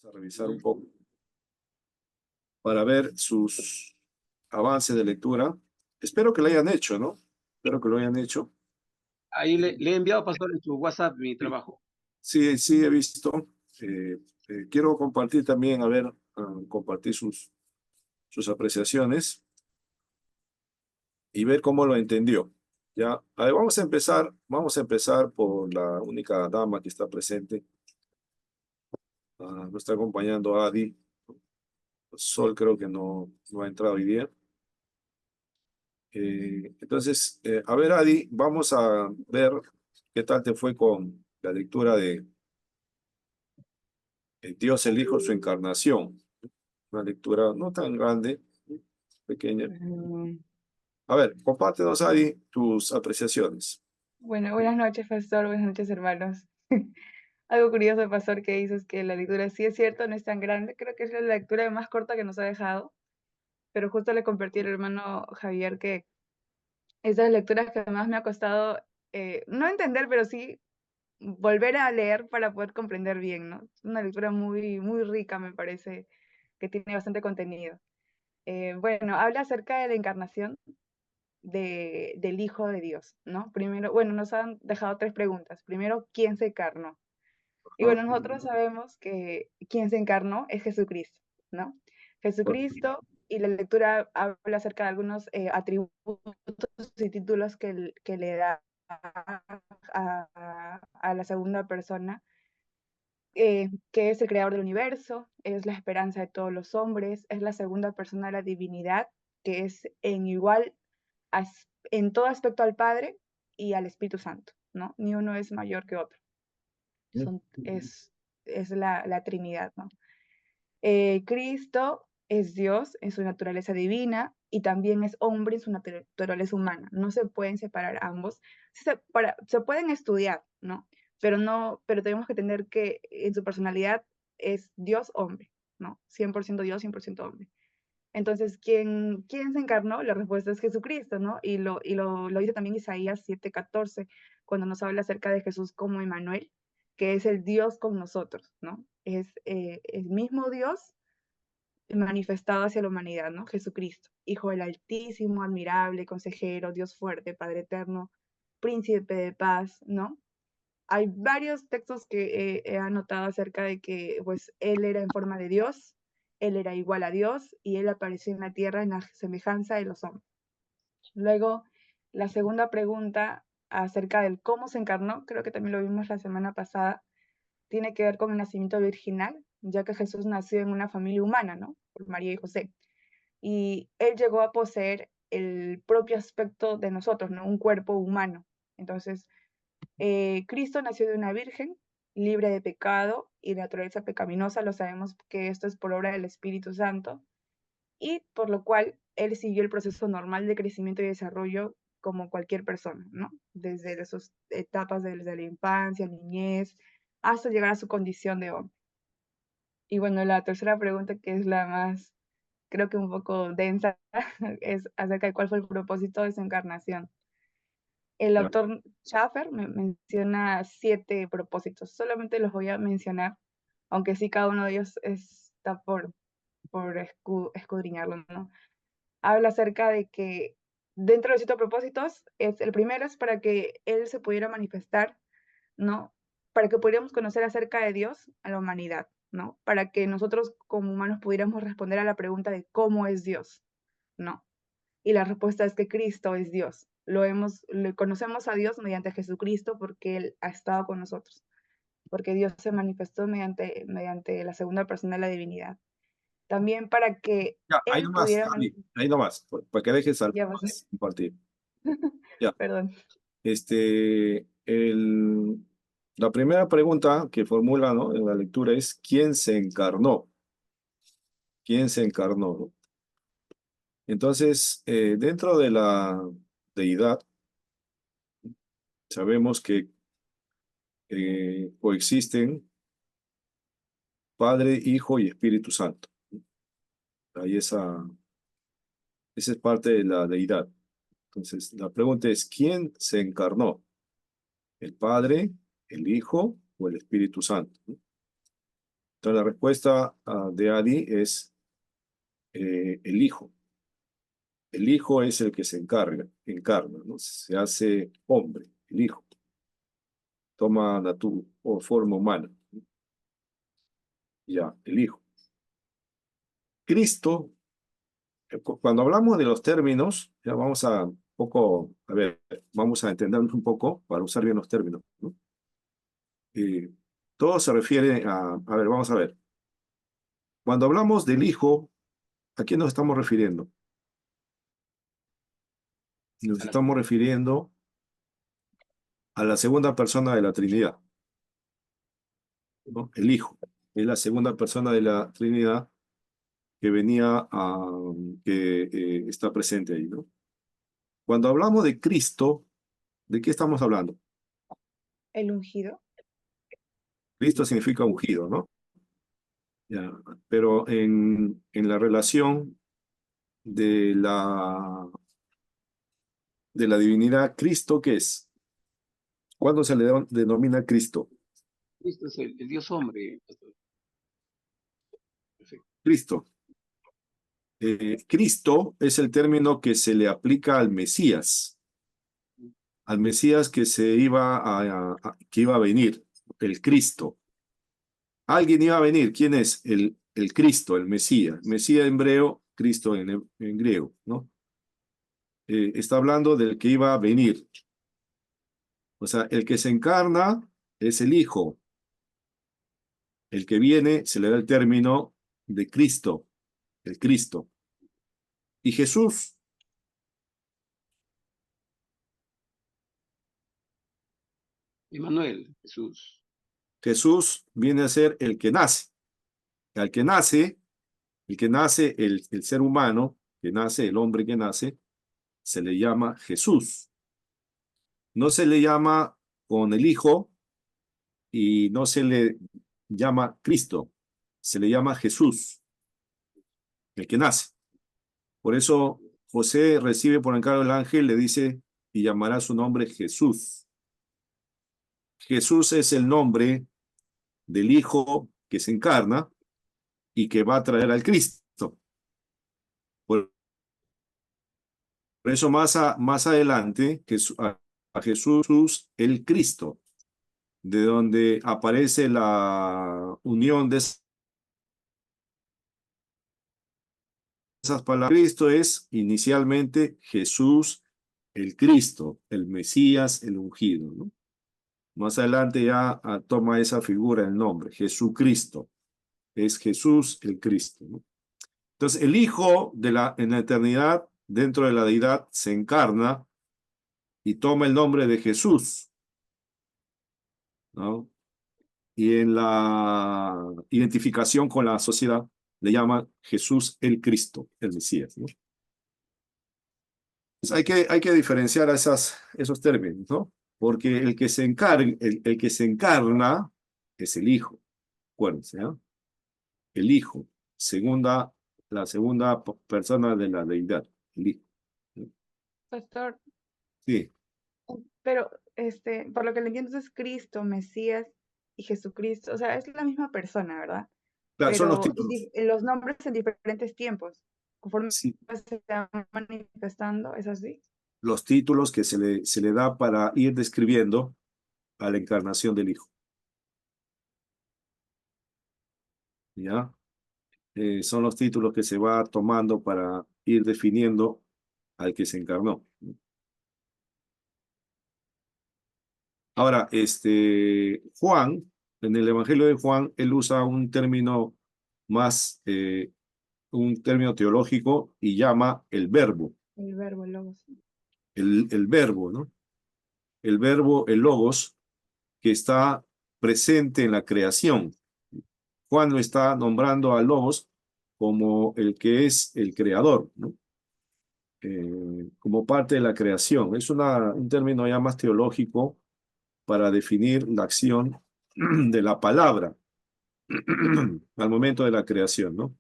Vamos a revisar un poco para ver sus avances de lectura. Espero que lo hayan hecho, ¿no? Espero que lo hayan hecho. Ahí le he enviado, pastor, en su WhatsApp mi Sí, trabajo. sí, sí he visto. Eh, quiero compartir también, a ver, compartir sus apreciaciones y ver cómo lo entendió. Ya, a ver, vamos a empezar por la única dama que está presente. Nos está acompañando Adi. Sol creo que no ha entrado hoy día. Entonces, a ver, Adi, vamos a ver qué tal te fue con la lectura de Dios el Hijo, su encarnación. Una lectura no tan grande, pequeña. Mm, A ver, compártenos, Adi, tus apreciaciones. Bueno, buenas noches, pastor, buenas noches, hermanos. Algo curioso, pastor, que dices que la lectura sí es cierto, no es tan grande, creo que es la lectura más corta que nos ha dejado, pero justo le compartí al hermano Javier que esas lecturas que más me ha costado, no entender, pero sí volver a leer para poder comprender bien, ¿no? Es una lectura muy, muy rica, me parece, que tiene bastante contenido. Bueno, habla acerca de la encarnación del Hijo de Dios, ¿no? Primero, bueno, nos han dejado tres preguntas. Primero, ¿quién se encarnó? Y Ah, bueno, nosotros sabemos que quien se encarnó es Jesucristo, ¿no? Jesucristo, y la lectura habla acerca de algunos atributos y títulos que le da a la segunda persona, que es el creador del universo, es la esperanza de todos los hombres, es la segunda persona de la divinidad, que es en igual en todo aspecto al Padre y al Espíritu Santo, ¿no? Ni uno es mayor que otro. Es la Trinidad, ¿no? Cristo es Dios en su naturaleza divina y también es hombre en su naturaleza humana. No se pueden separar ambos. Se pueden estudiar, ¿no? Pero tenemos que tener que en su personalidad es Dios hombre, ¿no? 100% Dios, 100% hombre. Entonces, ¿quién se encarnó? La respuesta es Jesucristo, ¿no? Y lo dice también Isaías 7:14, cuando nos habla acerca de Jesús como Emmanuel, que es el Dios con nosotros, ¿no? Es el mismo Dios manifestado hacia la humanidad, ¿no? Jesucristo, Hijo del Altísimo, admirable, consejero, Dios fuerte, Padre eterno, príncipe de paz, ¿no? Hay varios textos que he anotado acerca de que pues él era en forma de Dios, él era igual a Dios y él apareció en la tierra en la semejanza de los hombres. Luego, la segunda pregunta acerca del cómo se encarnó, creo que también lo vimos la semana pasada, tiene que ver con el nacimiento virginal, ya que Jesús nació en una familia humana, ¿no? Por María y José. Y él llegó a poseer el propio aspecto de nosotros, ¿no? Un cuerpo humano. Entonces, Cristo nació de una virgen, libre de pecado y de naturaleza pecaminosa, lo sabemos que esto es por obra del Espíritu Santo, y por lo cual él siguió el proceso normal de crecimiento y desarrollo como cualquier persona, ¿no? Desde sus etapas desde la infancia, niñez, hasta llegar a su condición de hombre. Y bueno, la tercera pregunta, que es la más, creo que un poco densa, es acerca de cuál fue el propósito de su encarnación. El ya, autor Schaffer menciona 7 propósitos, solamente los voy a mencionar, aunque sí cada uno de ellos está por escudriñarlo, ¿no? Habla acerca de que dentro de los 7 propósitos, el primero es para que él se pudiera manifestar, ¿no? Para que pudiéramos conocer acerca de Dios a la humanidad, ¿no? Para que nosotros como humanos pudiéramos responder a la pregunta de cómo es Dios, ¿no? Y la respuesta es que Cristo es Dios. Le conocemos a Dios mediante Jesucristo porque Él ha estado con nosotros, porque Dios se manifestó mediante la segunda persona de la divinidad. También para que ya, ahí Él nomás, pudiera Adi, ahí nomás, para que dejes algo ya más compartir. Ya, perdón. este, la primera pregunta que formula, ¿no? En la lectura es, ¿quién se encarnó? ¿Quién se encarnó? ¿No? Entonces, dentro de la deidad, sabemos que coexisten Padre, Hijo y Espíritu Santo. Ahí esa es parte de la deidad. Entonces, la pregunta es, ¿quién se encarnó? ¿El Padre, el Hijo o el Espíritu Santo? ¿No? Entonces la respuesta de Adi es el Hijo. El Hijo es el que se encarna, ¿no? Se hace hombre, el Hijo. Toma o forma humana. Ya, el Hijo. Cristo, cuando hablamos de los términos, ya vamos a vamos a entendernos un poco para usar bien los términos, ¿no? Todo se refiere a ver, vamos a ver. Cuando hablamos del Hijo, ¿a quién nos estamos refiriendo? Nos estamos refiriendo a la segunda persona de la Trinidad, ¿no? El Hijo es la segunda persona de la Trinidad que que está presente ahí, ¿no? Cuando hablamos de Cristo, ¿de qué estamos hablando? El ungido. Cristo significa ungido, ¿no? Ya, pero en la relación de la divinidad, ¿Cristo qué es? ¿Cuándo se le denomina Cristo? Cristo es el Dios hombre, pastor. Perfecto. Cristo. Cristo es el término que se le aplica al Mesías que que iba a venir, el Cristo. Alguien iba a venir, ¿quién es? El Cristo, el Mesías. Mesías en hebreo, Cristo en griego, ¿no? Está hablando del que iba a venir. O sea, el que se encarna es el Hijo. El que viene se le da el término de Cristo, el Cristo. Y Jesús, Emmanuel, Jesús. Jesús viene a ser el que nace. Al que nace, el ser humano, que nace, el hombre que nace, se le llama Jesús. No se le llama con el Hijo y no se le llama Cristo, se le llama Jesús, el que nace. Por eso José recibe por encargo del ángel, le dice, y llamará su nombre Jesús. Jesús es el nombre del Hijo que se encarna y que va a traer al Cristo. Por eso más adelante a Jesús el Cristo, de donde aparece la unión de esas palabras. Cristo es inicialmente Jesús el Cristo, el Mesías, el ungido, ¿no? Más adelante ya toma esa figura el nombre, Jesucristo. Es Jesús el Cristo, ¿no? Entonces, el Hijo en la eternidad, dentro de la deidad, se encarna y toma el nombre de Jesús, ¿no? Y en la identificación con la sociedad le llama Jesús el Cristo, el Mesías, ¿no? Entonces, hay que diferenciar esos términos, ¿no? Porque el que se encarna es el Hijo, acuérdense, ¿no? El Hijo, la segunda persona de la deidad, el Hijo. Pastor, Sí, pero por lo que le entiendo es Cristo, Mesías y Jesucristo. O sea, es la misma persona, ¿verdad? claro, son los Pero títulos. los nombres en diferentes tiempos, conforme Sí, se van manifestando, ¿es así? los títulos que se le da para ir describiendo a la encarnación del Hijo. ¿Ya? Son los títulos que se va tomando para ir definiendo al que se encarnó. Ahora, Juan, en el Evangelio de Juan, él usa un término un término teológico y llama el verbo, El verbo, el logos. el verbo, ¿no? El verbo, el logos, que está presente en la creación. Juan lo está nombrando a logos como el que es el creador, ¿no? Como parte de la creación. Es un término ya más teológico para definir la acción de la palabra al momento de la creación, ¿no?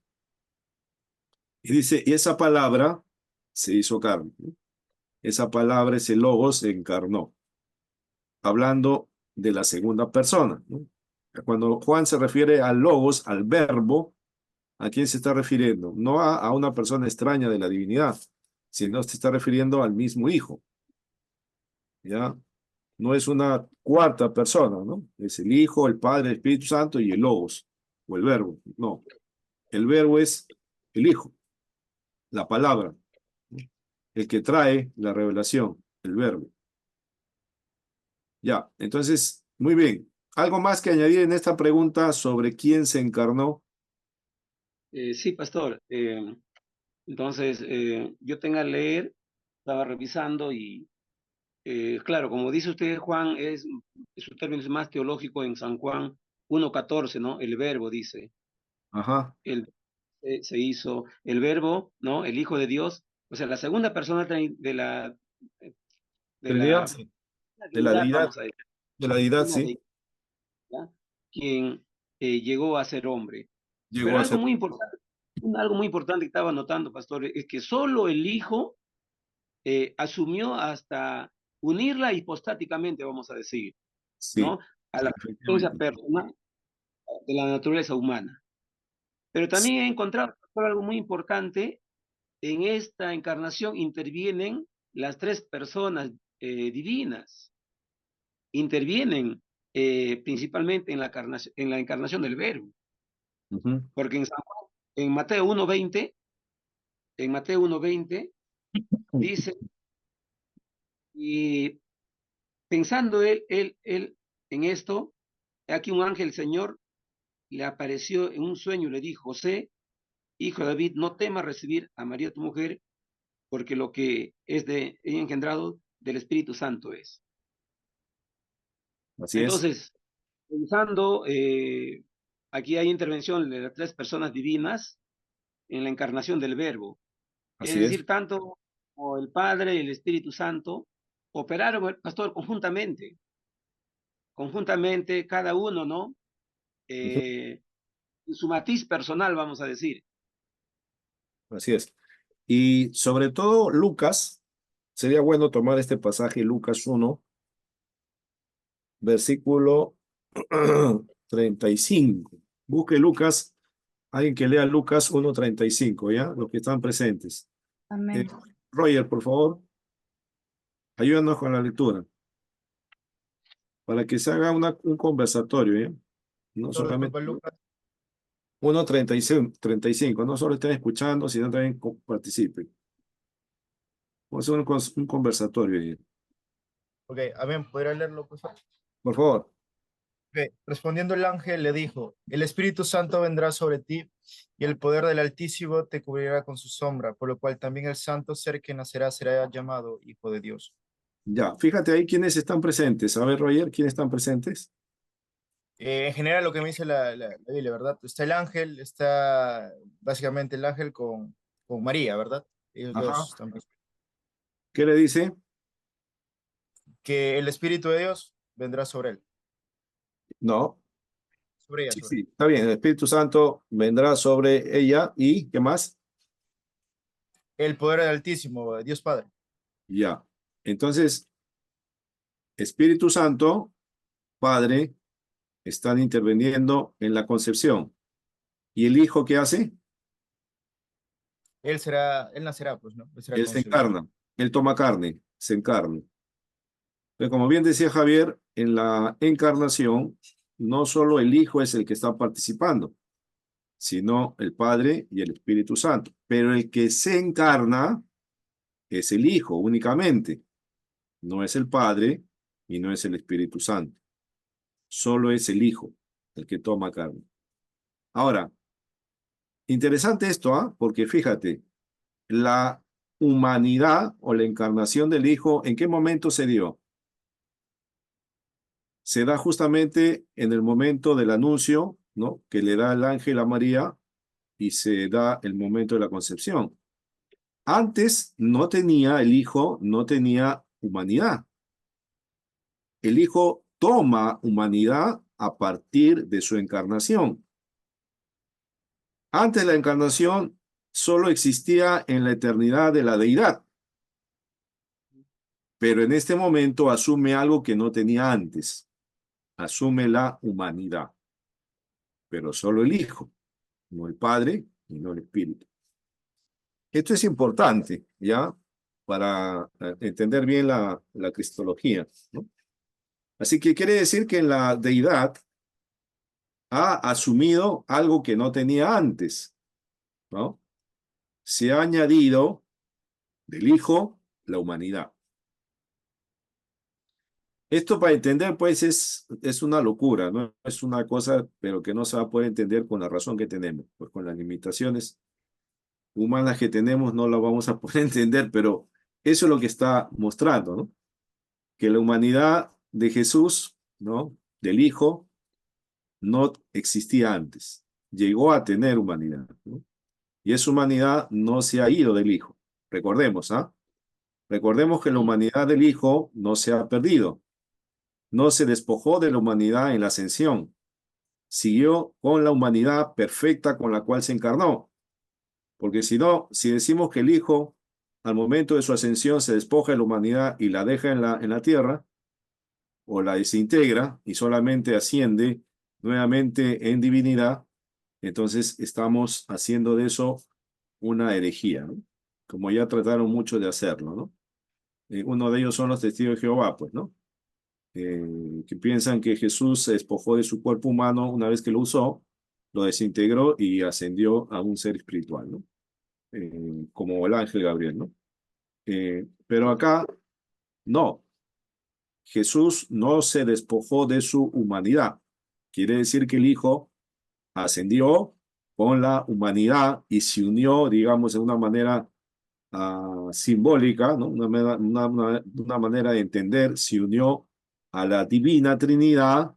Y dice, y esa palabra se hizo carne, ¿no? Esa palabra, ese logos, se encarnó, hablando de la segunda persona, ¿no? Cuando Juan se refiere al logos, al verbo, ¿a quién se está refiriendo? No a una persona extraña de la divinidad, sino se está refiriendo al mismo Hijo, ¿ya? No es una cuarta persona, ¿no? Es el Hijo, el Padre, el Espíritu Santo y el logos, o el verbo. No, el verbo es el Hijo, la palabra, ¿no? El que trae la revelación, el verbo. Ya, entonces, muy bien. ¿Algo más que añadir en esta pregunta sobre quién se encarnó? Sí, pastor. Entonces, yo tengo que leer, estaba revisando y, claro, como dice usted, Juan, su término es más teológico en San Juan 1:14, ¿no? El verbo dice, Ajá, se hizo, el verbo, ¿no? El Hijo de Dios, o sea, la segunda persona de Trinidad, la sí. De la deidad, deidad, vamos a decir, de la deidad, una sí. deidad, quien llegó a ser hombre. Llegó Pero a ser. algo muy importante que estaba notando, pastor, es que solo el Hijo asumió hasta unirla hipostáticamente, vamos a decir, Sí, ¿no? A la presencia efectivamente. personal de la naturaleza humana. Pero también he encontrado pastor, algo muy importante. En esta encarnación intervienen las tres personas divinas, intervienen principalmente en la encarnación del Verbo, Ujú. porque en Mateo 1:20, en Mateo 1:20 dice, y pensando él en esto, aquí un ángel del Señor le apareció en un sueño y le dijo, José, hijo de David, no temas recibir a María tu mujer, porque lo que es de ella engendrado del Espíritu Santo es. Así es, Entonces, pensando, aquí hay intervención de las tres personas divinas en la encarnación del Verbo. Es así es. decir, tanto como el Padre y el Espíritu Santo operaron, el pastor, conjuntamente, cada uno, ¿no? Ujú. En su matiz personal, vamos a decir. Así es. Y sobre todo Lucas, sería bueno tomar este pasaje, Lucas 1, versículo 35. Busque Lucas, alguien que lea Lucas 1:35, ¿ya? Los que están presentes. Eh, Amén. Roger, por favor, ayúdanos con la lectura, para que se haga un conversatorio, ¿ya? No solamente Disculpa, Lucas. 1:35, no solo estén escuchando, sino también participen. Vamos a hacer un conversatorio ahí. Ok, amén. ¿Podría leerlo, por favor? Por favor. Ok, respondiendo el ángel le dijo, el Espíritu Santo vendrá sobre ti y el poder del Altísimo te cubrirá con su sombra, por lo cual también el santo ser que nacerá será llamado Hijo de Dios. Ya, fíjate ahí quiénes están presentes. A ver, Roger, ¿quiénes están presentes? En general lo que me dice la Biblia, ¿verdad? Está el ángel, está básicamente el ángel con María, ¿verdad? Ellos Ajá. dos están presentes. ¿Qué le dice? Que el Espíritu de Dios vendrá sobre él, No. sobre ella, Sí, sobre sí, él. está bien. El Espíritu Santo vendrá sobre ella y ¿qué más? El poder del Altísimo, Dios Padre. Ya. Entonces, Espíritu Santo, Padre, están interviniendo en la concepción. ¿Y el Hijo qué hace? Él nacerá, pues, ¿no? Él será Él se concebido. encarna. Él toma carne, se encarna. Pero como bien decía Javier, en la encarnación, no solo el Hijo es el que está participando, sino el Padre y el Espíritu Santo. Pero el que se encarna es el Hijo únicamente, no es el Padre y no es el Espíritu Santo. Solo es el Hijo el que toma carne. Ahora, interesante esto, ¿ah? Porque fíjate, la humanidad o la encarnación del Hijo, ¿en qué momento se dio? Se da justamente en el momento del anuncio, ¿no? Que le da el ángel a María y se da el momento de la concepción. Antes no tenía el Hijo, no tenía humanidad. El Hijo toma humanidad a partir de su encarnación. Antes la encarnación solo existía en la eternidad de la deidad, pero en este momento asume algo que no tenía antes, asume la humanidad. pero solo el Hijo, no el Padre y no el Espíritu. Esto es importante, ¿ya? Para entender bien la cristología, ¿no? Así que quiere decir que la deidad ha asumido algo que no tenía antes, ¿no? Se ha añadido del Hijo la humanidad. Esto para entender, pues, es una locura, ¿no? Es una cosa, pero que no se va a poder entender con la razón que tenemos, pues con las limitaciones humanas que tenemos no la vamos a poder entender, pero eso es lo que está mostrando, ¿no? Que la humanidad de Jesús, ¿no? Del Hijo, no existía antes. Llegó a tener humanidad, ¿no? Y esa humanidad no se ha ido del Hijo. Recordemos, ¿ah? Recordemos que la humanidad del Hijo no se ha perdido. No se despojó de la humanidad en la ascensión. Siguió con la humanidad perfecta con la cual se encarnó. Porque si no, si decimos que el Hijo al momento de su ascensión se despoja de la humanidad y la deja en la tierra, o la desintegra y solamente asciende nuevamente en divinidad, entonces estamos haciendo de eso una herejía, ¿no? Como ya trataron mucho de hacerlo, ¿no? Uno de ellos son los testigos de Jehová, pues, ¿no? Que piensan que Jesús se despojó de su cuerpo humano una vez que lo usó, lo desintegró y ascendió a un ser espiritual, ¿no? Como el ángel Gabriel, ¿no? Pero acá, no. Jesús no se despojó de su humanidad. Quiere decir que el Hijo ascendió con la humanidad y se unió, digamos, de una manera simbólica, ¿no? Una manera de entender, se unió a la divina Trinidad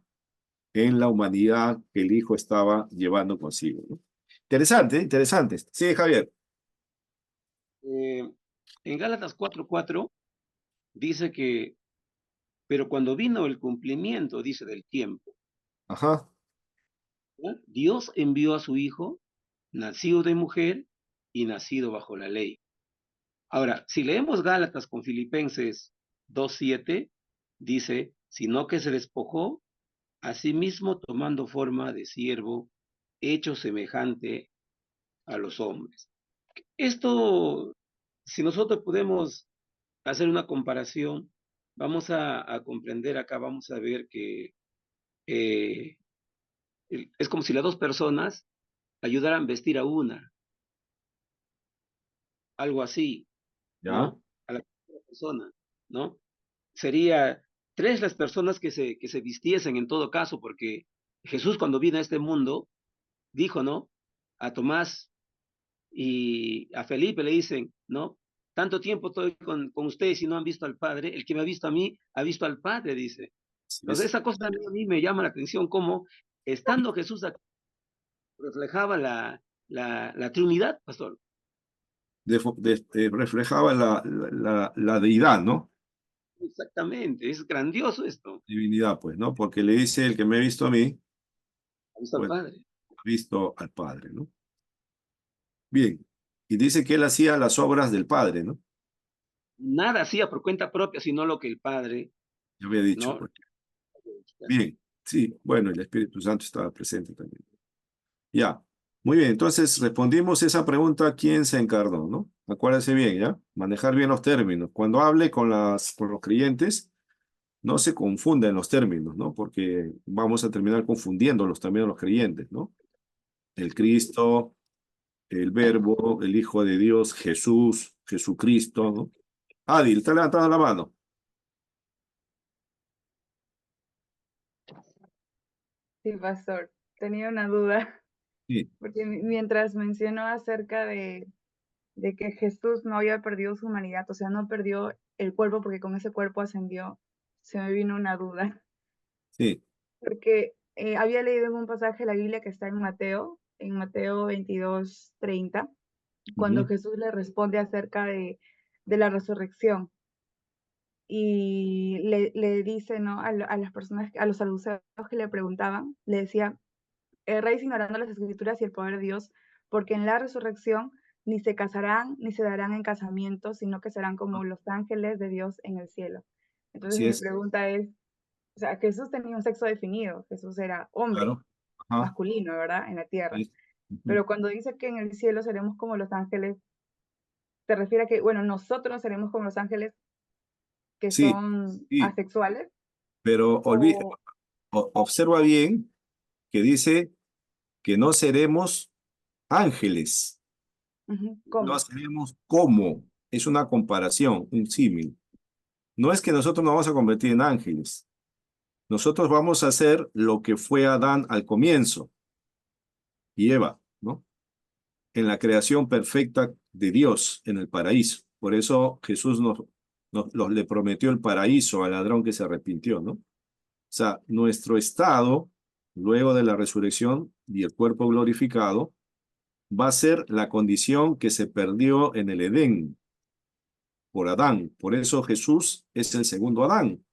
en la humanidad que el Hijo estaba llevando consigo, ¿no? Interesante, interesante. Sí, Javier. En Gálatas 4:4 dice que, pero cuando vino el cumplimiento, dice, del tiempo, Ajá. ¿no? Dios envió a su Hijo, nacido de mujer y nacido bajo la ley. Ahora, si leemos Gálatas con Filipenses 2:7, dice, sino que se despojó a sí mismo tomando forma de siervo, hecho semejante a los hombres. Esto, si nosotros podemos hacer una comparación, vamos a comprender acá, vamos a ver que eh, es como si las dos personas ayudaran a vestir a una, algo así, ¿Ya? ¿no? A la persona, ¿no? Sería tres las personas que se vistiesen en todo caso, porque Jesús cuando vino a este mundo, dijo, ¿no? A Tomás y a Felipe le dicen, ¿no? Tanto tiempo estoy con ustedes y no han visto al Padre, el que me ha visto a mí, ha visto al Padre, dice. Así Entonces es. esa cosa a mí me llama la atención, como estando Jesús aquí, reflejaba la Trinidad, pastor. Reflejaba la deidad, ¿no? Exactamente, es grandioso esto, Divinidad, pues, ¿no? Porque le dice el que me ha visto a mí, ha visto al pues, Padre. ha visto al Padre, ¿no? Bien. Y dice que él hacía las obras del Padre, ¿no? Nada hacía por cuenta propia, sino lo que el Padre, Yo había dicho, ¿no? pues. Bien. Sí, bueno, el Espíritu Santo estaba presente también. Ya. Muy bien, entonces respondimos esa pregunta, ¿quién se encarnó, no? Acuérdense bien, ¿ya? Manejar bien los términos. Cuando hable con los creyentes, no se confunden los términos, ¿no? Porque vamos a terminar confundiéndolos también a los creyentes, ¿no? El Cristo, el Verbo, el Hijo de Dios, Jesús, Jesucristo, ¿no? Adil, está levantando la mano. Sí, pastor, tenía una duda, Sí, porque mientras mencionó acerca de que Jesús no había perdido su humanidad, o sea, no perdió el cuerpo porque con ese cuerpo ascendió, se me vino una duda, sí. porque había leído en un pasaje de la Biblia que está en Mateo 22:30, cuando Ujú. Jesús le responde acerca de la resurrección y le dice, ¿no? A las personas, a los saduceos que le preguntaban, le decía, erráis ignorando las escrituras y el poder de Dios, porque en la resurrección ni se casarán ni se darán en casamiento, sino que serán como los ángeles de Dios en el cielo. Entonces Así mi es, pregunta es, o sea, Jesús tenía un sexo definido, Jesús era hombre, claro. Ajá. masculino, ¿verdad? En la tierra. Ahí- Ujú. Pero cuando dice que en el cielo seremos como los ángeles, ¿te refiere a que, bueno, nosotros seremos como los ángeles que Sí, son sí, asexuales? pero O, observa bien que dice que no seremos ángeles, no ¿cómo? seremos como. Es una comparación, un símil. No es que nosotros nos vamos a convertir en ángeles. Nosotros vamos a hacer lo que fue Adán al comienzo y Eva, ¿no? En la creación perfecta de Dios en el paraíso. Por eso Jesús le prometió el paraíso al ladrón que se arrepintió, ¿no? O sea, nuestro estado, luego de la resurrección y el cuerpo glorificado, va a ser la condición que se perdió en el Edén por Adán. Por eso Jesús es el segundo Adán,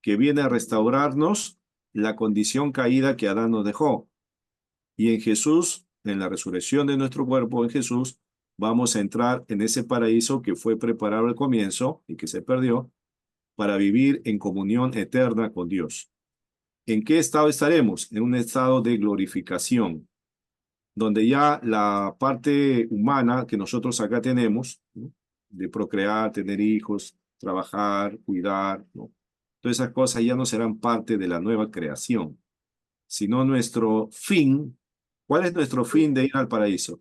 que viene a restaurarnos la condición caída que Adán nos dejó. Y en Jesús, en la resurrección de nuestro cuerpo, en Jesús, vamos a entrar en ese paraíso que fue preparado al comienzo y que se perdió para vivir en comunión eterna con Dios. ¿En qué estado estaremos? En un estado de glorificación, donde ya la parte humana que nosotros acá tenemos, ¿no? De procrear, tener hijos, trabajar, cuidar, ¿no? Todas esas cosas ya no serán parte de la nueva creación, sino nuestro fin. ¿Cuál es nuestro fin de ir al paraíso?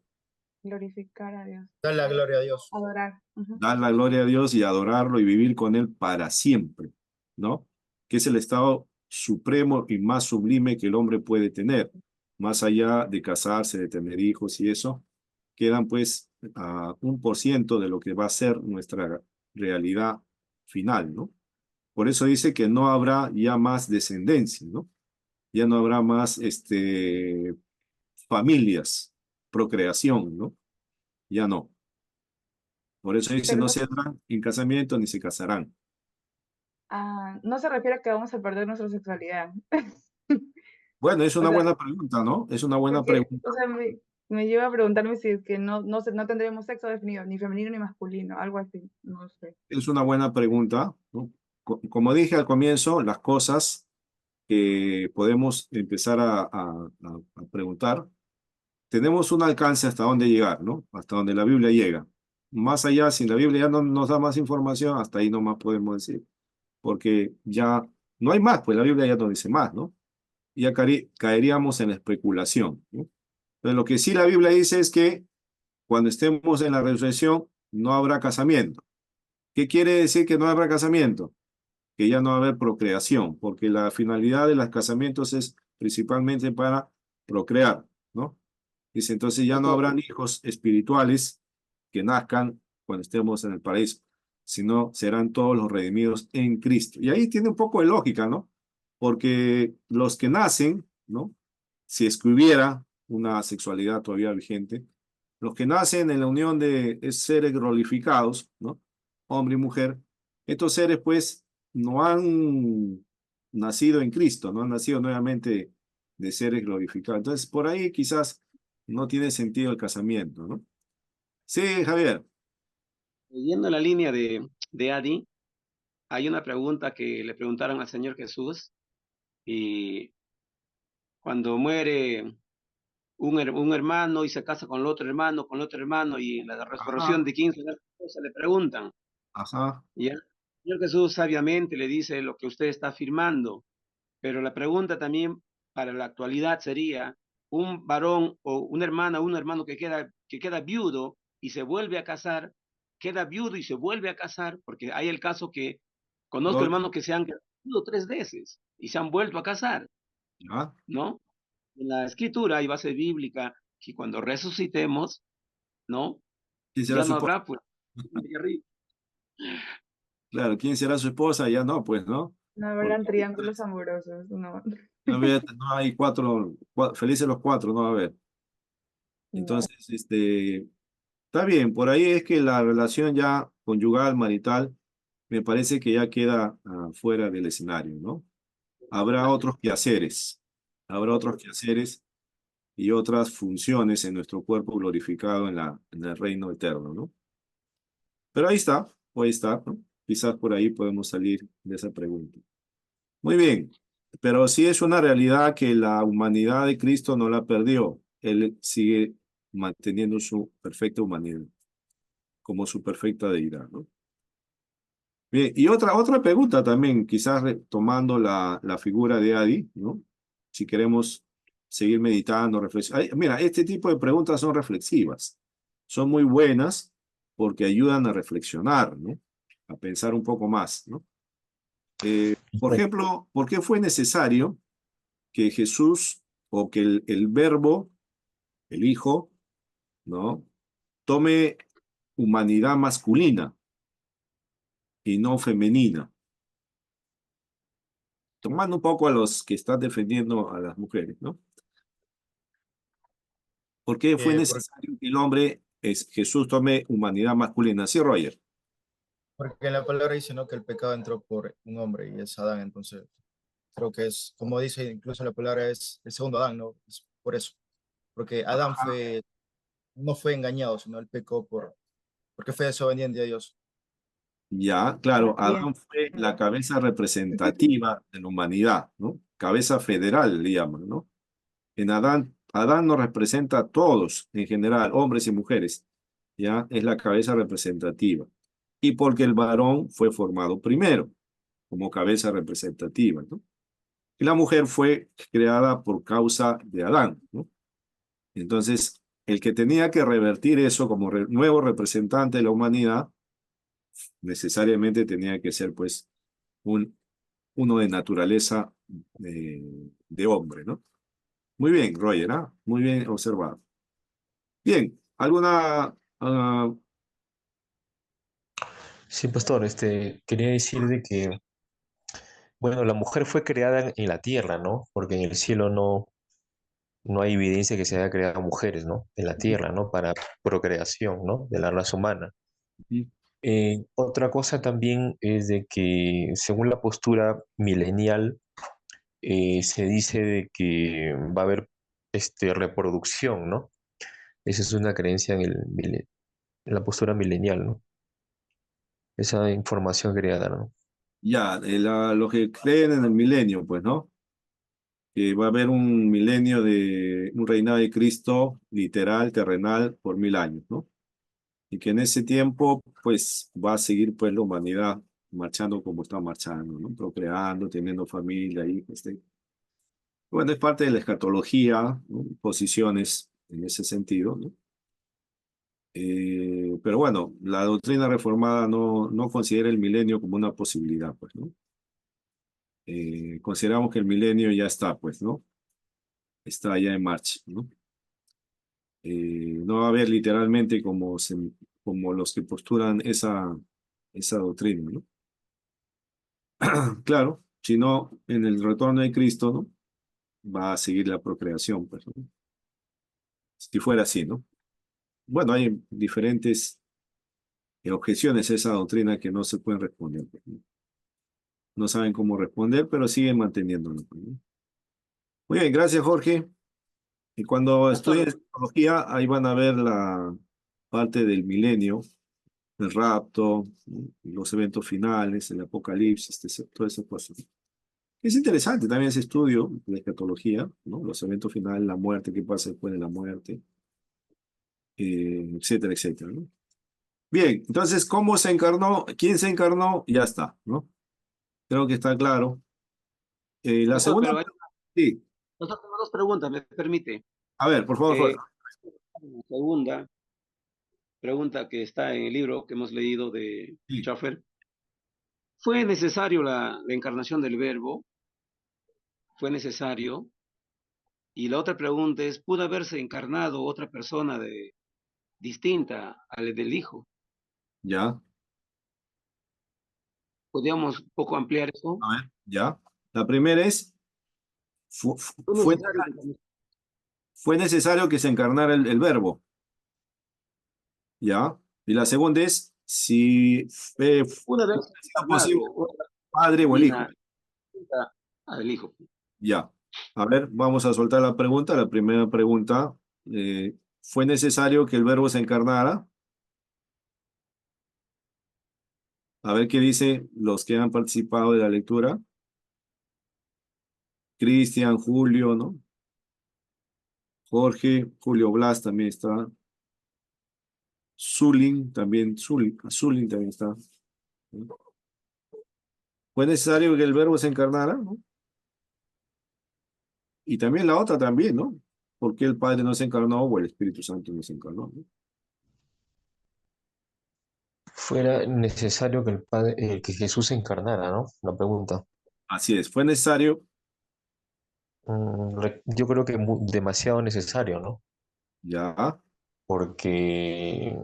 Glorificar a Dios, Dale la gloria a Dios. adorar. Dar la gloria a Dios y adorarlo y vivir con Él para siempre, ¿no? Que es el estado supremo y más sublime que el hombre puede tener, más allá de casarse, de tener hijos y eso, quedan pues a 1% de lo que va a ser nuestra realidad final, ¿no? Por eso dice que no habrá ya más descendencia, ¿no? Ya no habrá más familias, procreación, ¿no? Ya no. Por eso dice, Pero no no, se darán en casamiento ni se casarán. no se refiere a que vamos a perder nuestra sexualidad. Bueno, es O una sea, buena pregunta, ¿no? Es una buena porque, pregunta. o sea, me lleva a preguntarme si es que no tendremos sexo definido, ni femenino ni masculino, algo así, no sé. Es una buena pregunta, ¿no? Como dije al comienzo, las cosas que podemos empezar a preguntar, tenemos un alcance hasta dónde llegar, ¿no? Hasta donde la Biblia llega. Más allá, si la Biblia ya no nos da más información, hasta ahí nomás podemos decir, porque ya no hay más, pues la Biblia ya no dice más, ¿no? Ya caeríamos en la especulación, ¿no? Pero lo que sí la Biblia dice es que cuando estemos en la resurrección no habrá casamiento. ¿Qué quiere decir que no habrá casamiento? Que ya no va a haber procreación, porque la finalidad de los casamientos es principalmente para procrear, ¿no? Dice, entonces ya no Pastor, habrán hijos espirituales que nazcan cuando estemos en el paraíso, sino serán todos los redimidos en Cristo. Y ahí tiene un poco de lógica, ¿no? Porque los que nacen, ¿no? Si es que hubiera una sexualidad todavía vigente, los que nacen en la unión de seres glorificados, ¿no? Hombre y mujer, estos seres pues no han nacido en Cristo, no han nacido nuevamente de seres glorificados. Entonces, por ahí quizás no tiene sentido el casamiento, ¿no? Sí, Javier. siguiendo la línea de Adi, hay una pregunta que le preguntaron al Señor Jesús y cuando muere un hermano y se casa con el otro hermano y en la resurrección Ajá, de 15 se le preguntan, ajá. y el Señor Jesús sabiamente le dice lo que usted está afirmando, pero la pregunta también para la actualidad sería, un varón o una hermana o un hermano que queda viudo y se vuelve a casar, queda viudo y se vuelve a casar, porque hay el caso que conozco Doble, hermanos que se han casado 3 veces y se han vuelto a casar, ¿ya? ¿no? En la escritura hay base bíblica que cuando resucitemos, ¿no? ¿Quién será Ya su no esposa? habrá pues guerrilla. Claro, ¿quién será su esposa? Ya no, pues, ¿no? No Porque habrán triángulos amorosos, no, no hay felices los cuatro, no va a haber. no. Entonces, está bien, por ahí es que la relación ya conyugal, marital, me parece que ya queda fuera del escenario, ¿no? Habrá otros quehaceres y otras funciones en nuestro cuerpo glorificado en el reino eterno, ¿no? Pero ahí está, puede estar, ¿no? Quizás por ahí podemos salir de esa pregunta. Muy bien. pero sí es una realidad que la humanidad de Cristo no la perdió. Él sigue manteniendo su perfecta humanidad, como su perfecta deidad, ¿no? Bien, y otra pregunta también, quizás tomando la figura de Adi, ¿no? Si queremos seguir meditando, reflexionando. Mira, este tipo de preguntas son reflexivas, son muy buenas porque ayudan a reflexionar, ¿no? A pensar un poco más, ¿no? Por ejemplo, ¿por qué fue necesario que Jesús o que el verbo, el Hijo, ¿no? Tome humanidad masculina y no femenina? Tomando un poco a los que están defendiendo a las mujeres, ¿no? ¿Por qué fue Por- necesario que el hombre, Jesús, tome humanidad masculina? Sí, Roger. porque en la palabra dice, ¿no? Que el pecado entró por un hombre y es Adán, entonces creo que es, como dice incluso la palabra, es el segundo Adán, ¿no? Es por eso, porque Adán fue, no fue engañado, sino él pecó porque fue desobediente a Dios. Ya, claro, Así es. Adán fue la cabeza representativa de la humanidad, ¿no? Cabeza federal, le llaman, ¿no? En Adán nos representa a todos, en general, hombres y mujeres, ¿ya? Es la cabeza representativa. Y porque el varón fue formado primero, como cabeza representativa, ¿no? Y la mujer fue creada por causa de Adán, ¿no? Entonces, el que tenía que revertir eso como nuevo representante de la humanidad, necesariamente tenía que ser, pues, uno de naturaleza de hombre, ¿no? Muy bien, Roger, ¿ah? Muy bien observado. Bien, ¿alguna... Sí, pastor, quería decir de que, bueno, la mujer fue creada en la tierra, ¿no? Porque en el cielo no hay evidencia que se haya creado mujeres, ¿no? En la tierra, ¿no? Para procreación, ¿no? De la raza humana. Otra cosa también es de que, según la postura milenial, se dice de que va a haber reproducción, ¿no? Esa es una creencia en la postura milenial, ¿no? Esa información quería dar, ¿no? Ya, los que creen en el milenio, pues, ¿no? Que va a haber un milenio de un reinado de Cristo literal, terrenal, por 1000 años, ¿no? Y que en ese tiempo, pues, va a seguir, pues, la humanidad marchando como está marchando, ¿no? Procreando, teniendo familia, hijos. Bueno, es parte de la escatología, ¿no? Posiciones en ese sentido, ¿no? Pero bueno, la doctrina reformada no considera el milenio como una posibilidad, pues, ¿no? Consideramos que el milenio ya está, pues, ¿no? Está ya en marcha, ¿no? No va a haber literalmente como los que postulan esa doctrina, ¿no? Claro, sino en el retorno de Cristo, ¿no? Va a seguir la procreación, pues, ¿no? Si fuera así, ¿no? Bueno, hay diferentes objeciones a esa doctrina que no se pueden responder, pues, ¿no? No saben cómo responder, pero siguen manteniéndolo, pues, ¿no? Muy bien, gracias, Jorge. Y cuando estudien Pastor, psicología, ahí van a ver la parte del milenio, el rapto, ¿no? Los eventos finales, el apocalipsis, todas esas cosas. Es interesante también ese estudio de la escatología, ¿no? Los eventos finales, la muerte, qué pasa después de la muerte, etcétera, etcétera, ¿no? Bien, entonces, ¿cómo se encarnó? ¿Quién se encarnó? Ya está, ¿no? Creo que está claro. La pastor, segunda, pero hay, sí, pastor, tengo dos preguntas, me permite. a ver, por favor, Jorge. Eh, la segunda pregunta que está en el libro que hemos leído de Sí, Schaffer. ¿Fue necesario la encarnación del verbo? ¿Fue necesario? Y la otra pregunta es, ¿pudo haberse encarnado otra persona distinta al del Hijo? ya, ¿Podríamos un poco ampliar eso? a ver, ya. La primera es, ¿Fue fue, necesario la encarnación? fue necesario que se encarnara el verbo, ¿ya? Y la segunda es, si ¿Pudo haberse ha sido posible encarnado otra padre o el hijo. divina distinta al Hijo? Ya. A ver, vamos a soltar la pregunta. La primera pregunta, ¿fue necesario que el verbo se encarnara? A ver qué dicen los que han participado de la lectura. Cristian, Julio, ¿no? Jorge, Julio Blas también está. Zulin también, Zulin también está. ¿No? Fue necesario que el verbo se encarnara, ¿no? Y también la otra también, ¿no? ¿Por qué el Padre no se encarnó o el Espíritu Santo no se encarnó? ¿No? Fuera necesario que el Padre, que Jesús se encarnara, ¿no? La pregunta. Así es, fue necesario, Yo creo que demasiado necesario, ¿no? ya, Porque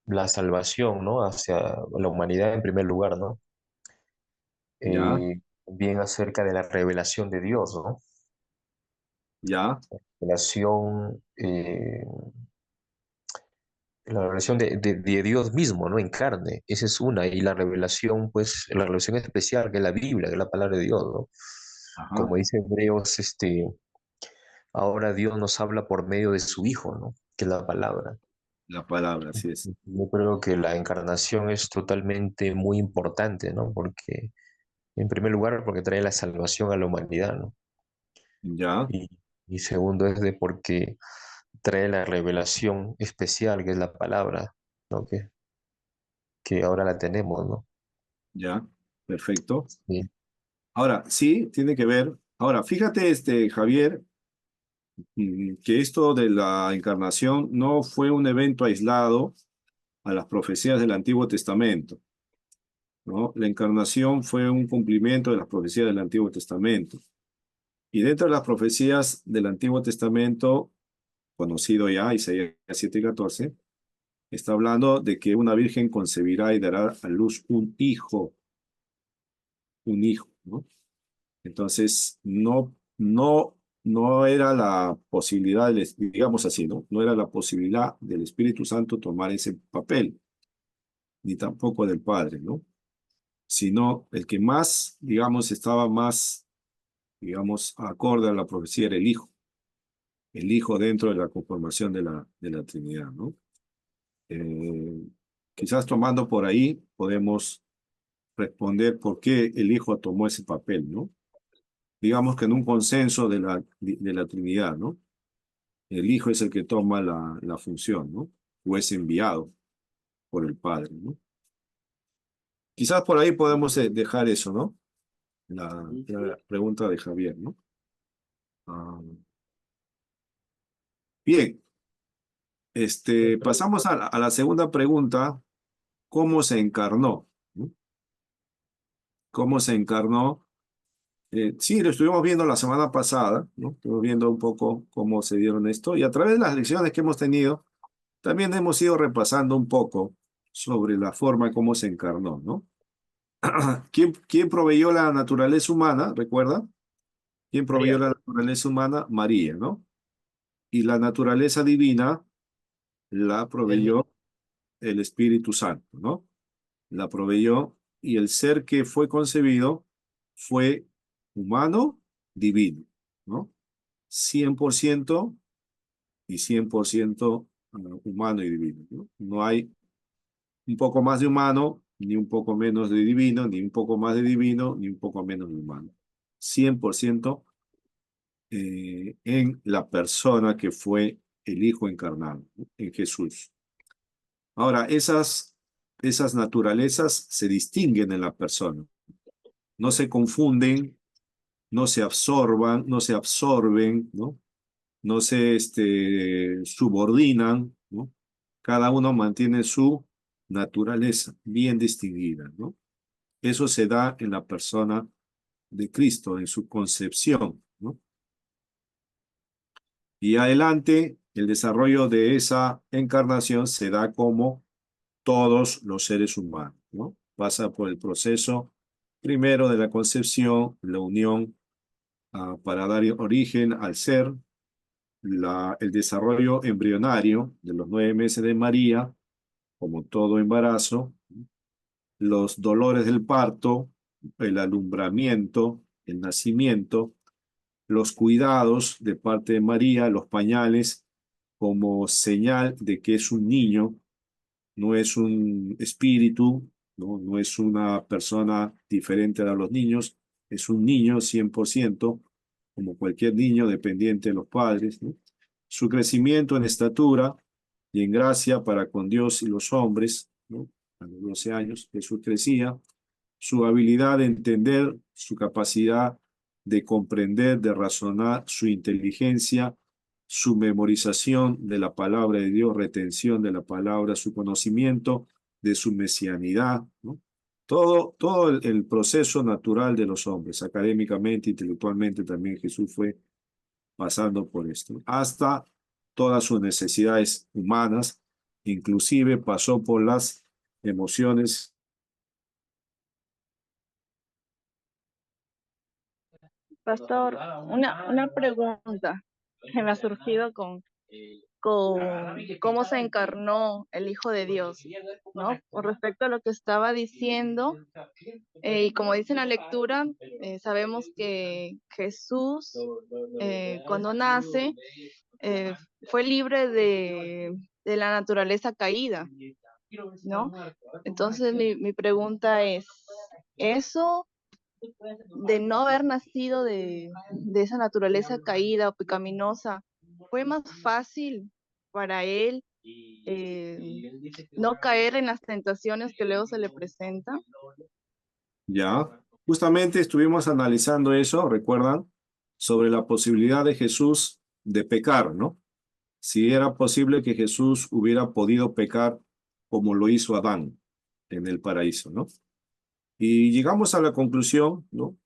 la salvación, ¿no? Hacia la humanidad en primer lugar, ¿no? ya, Bien acerca de la revelación de Dios, ¿no? ya, Revelación, la revelación de Dios mismo, ¿no? En carne. Esa es una. Y la revelación, pues, la revelación especial, que es la Biblia, que es la palabra de Dios, ¿no? ajá, Como dice Hebreos, ahora Dios nos habla por medio de su Hijo, ¿no? Que es la palabra. la palabra, así es. Yo creo que la encarnación es totalmente muy importante, ¿no? Porque, en primer lugar, porque trae la salvación a la humanidad, ¿no? Ya, Y, y segundo es de porque trae la revelación especial, que es la palabra, ¿no? Que ahora la tenemos, ¿no? ya, perfecto. Sí. Ahora, sí, tiene que ver. Ahora, fíjate, Javier, que esto de la encarnación no fue un evento aislado a las profecías del Antiguo Testamento, ¿no? La encarnación fue un cumplimiento de las profecías del Antiguo Testamento. Y dentro de las profecías del Antiguo Testamento, conocido ya, Isaías 7:14, está hablando de que una virgen concebirá y dará a luz un hijo, ¿no? Entonces, no era la posibilidad, digamos así, ¿no? No era la posibilidad del Espíritu Santo tomar ese papel, ni tampoco del Padre, ¿no? Sino el que más, digamos, estaba más, digamos, acorde a la profecía era el Hijo dentro de la conformación de la Trinidad, ¿no? Eh, Quizás tomando por ahí podemos responder por qué el Hijo tomó ese papel, ¿no? Digamos que en un consenso de la Trinidad, ¿no? El Hijo es el que toma la función, ¿no? O es enviado por el Padre, ¿no? Quizás por ahí podemos dejar eso, ¿no? La pregunta de Javier, ¿no? Ah, bien, pasamos a la segunda pregunta, ¿cómo se encarnó? ¿No? ¿Cómo se encarnó? Sí, lo estuvimos viendo la semana pasada, ¿no? Estuvimos viendo un poco cómo se dieron esto y a través de las lecciones que hemos tenido, también hemos ido repasando un poco sobre la forma como se encarnó, ¿no? ¿Quién proveyó la naturaleza humana? ¿Recuerda? ¿Quién proveyó María, la naturaleza humana? María, ¿no? Y la naturaleza divina la el mismo. proveyó el Espíritu Santo, ¿no? La proveyó y el ser que fue concebido fue humano, divino, ¿no? 100% y 100% humano y divino, ¿no? No hay un poco más de humano, ni un poco menos de divino, ni un poco más de divino, ni un poco menos de humano. 100% en la persona que fue el Hijo encarnado, ¿no? En Jesús. Ahora, esas naturalezas se distinguen en la persona, no se confunden, no se absorban, no se absorben, ¿no? No se subordinan, ¿no? Cada uno mantiene su naturaleza bien distinguida, ¿no? Eso se da en la persona de Cristo, en su concepción, ¿no? Y adelante, el desarrollo de esa encarnación se da como todos los seres humanos, ¿no? Pasa por el proceso primero de la concepción, la unión para dar origen al ser, el desarrollo embrionario de los 9 meses de María, como todo embarazo, los dolores del parto, el alumbramiento, el nacimiento, los cuidados de parte de María, los pañales, como señal de que es un niño, no es un espíritu, no es una persona diferente a los niños, es un niño 100%, como cualquier niño dependiente de los padres, ¿no? Su crecimiento en estatura y en gracia para con Dios y los hombres, ¿no? A los 12 años Jesús crecía, su habilidad de entender, su capacidad de comprender, de razonar, su inteligencia, su memorización de la palabra de Dios, retención de la palabra, su conocimiento de su mesianidad, ¿no? Todo el proceso natural de los hombres, académicamente, intelectualmente, también Jesús fue pasando por esto, hasta todas sus necesidades humanas, inclusive pasó por las emociones. Pastor, una pregunta que me ha surgido con cómo se encarnó el Hijo de Dios, ¿no? Con respecto a lo que estaba diciendo, y como dice en la lectura, sabemos que Jesús, cuando nace, fue libre de la naturaleza caída, ¿no? Entonces mi pregunta es, ¿eso de no haber nacido de esa naturaleza caída o pecaminosa, fue más fácil para él no caer en las tentaciones que luego se le presenta? Ya, justamente estuvimos analizando eso, ¿recuerdan? Sobre la posibilidad de Jesús de pecar, ¿no? Si era posible que Jesús hubiera podido pecar como lo hizo Adán en el paraíso, ¿no? Y llegamos a la conclusión, ¿no?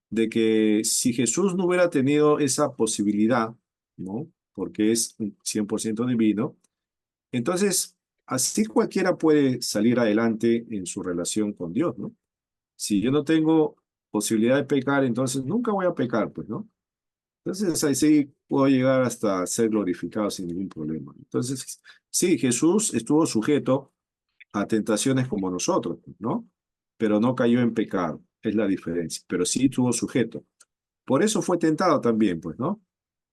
De que si Jesús no hubiera tenido esa posibilidad, ¿no? Porque es 100% divino, entonces así cualquiera puede salir adelante en su relación con Dios, ¿no? Si yo no tengo posibilidad de pecar, entonces nunca voy a pecar, pues, ¿no? Entonces ahí sí puedo llegar hasta ser glorificado sin ningún problema. Entonces, sí, Jesús estuvo sujeto a tentaciones como nosotros, ¿no? Pero no cayó en pecado, es la diferencia, pero sí estuvo sujeto. Por eso fue tentado también, pues, ¿no?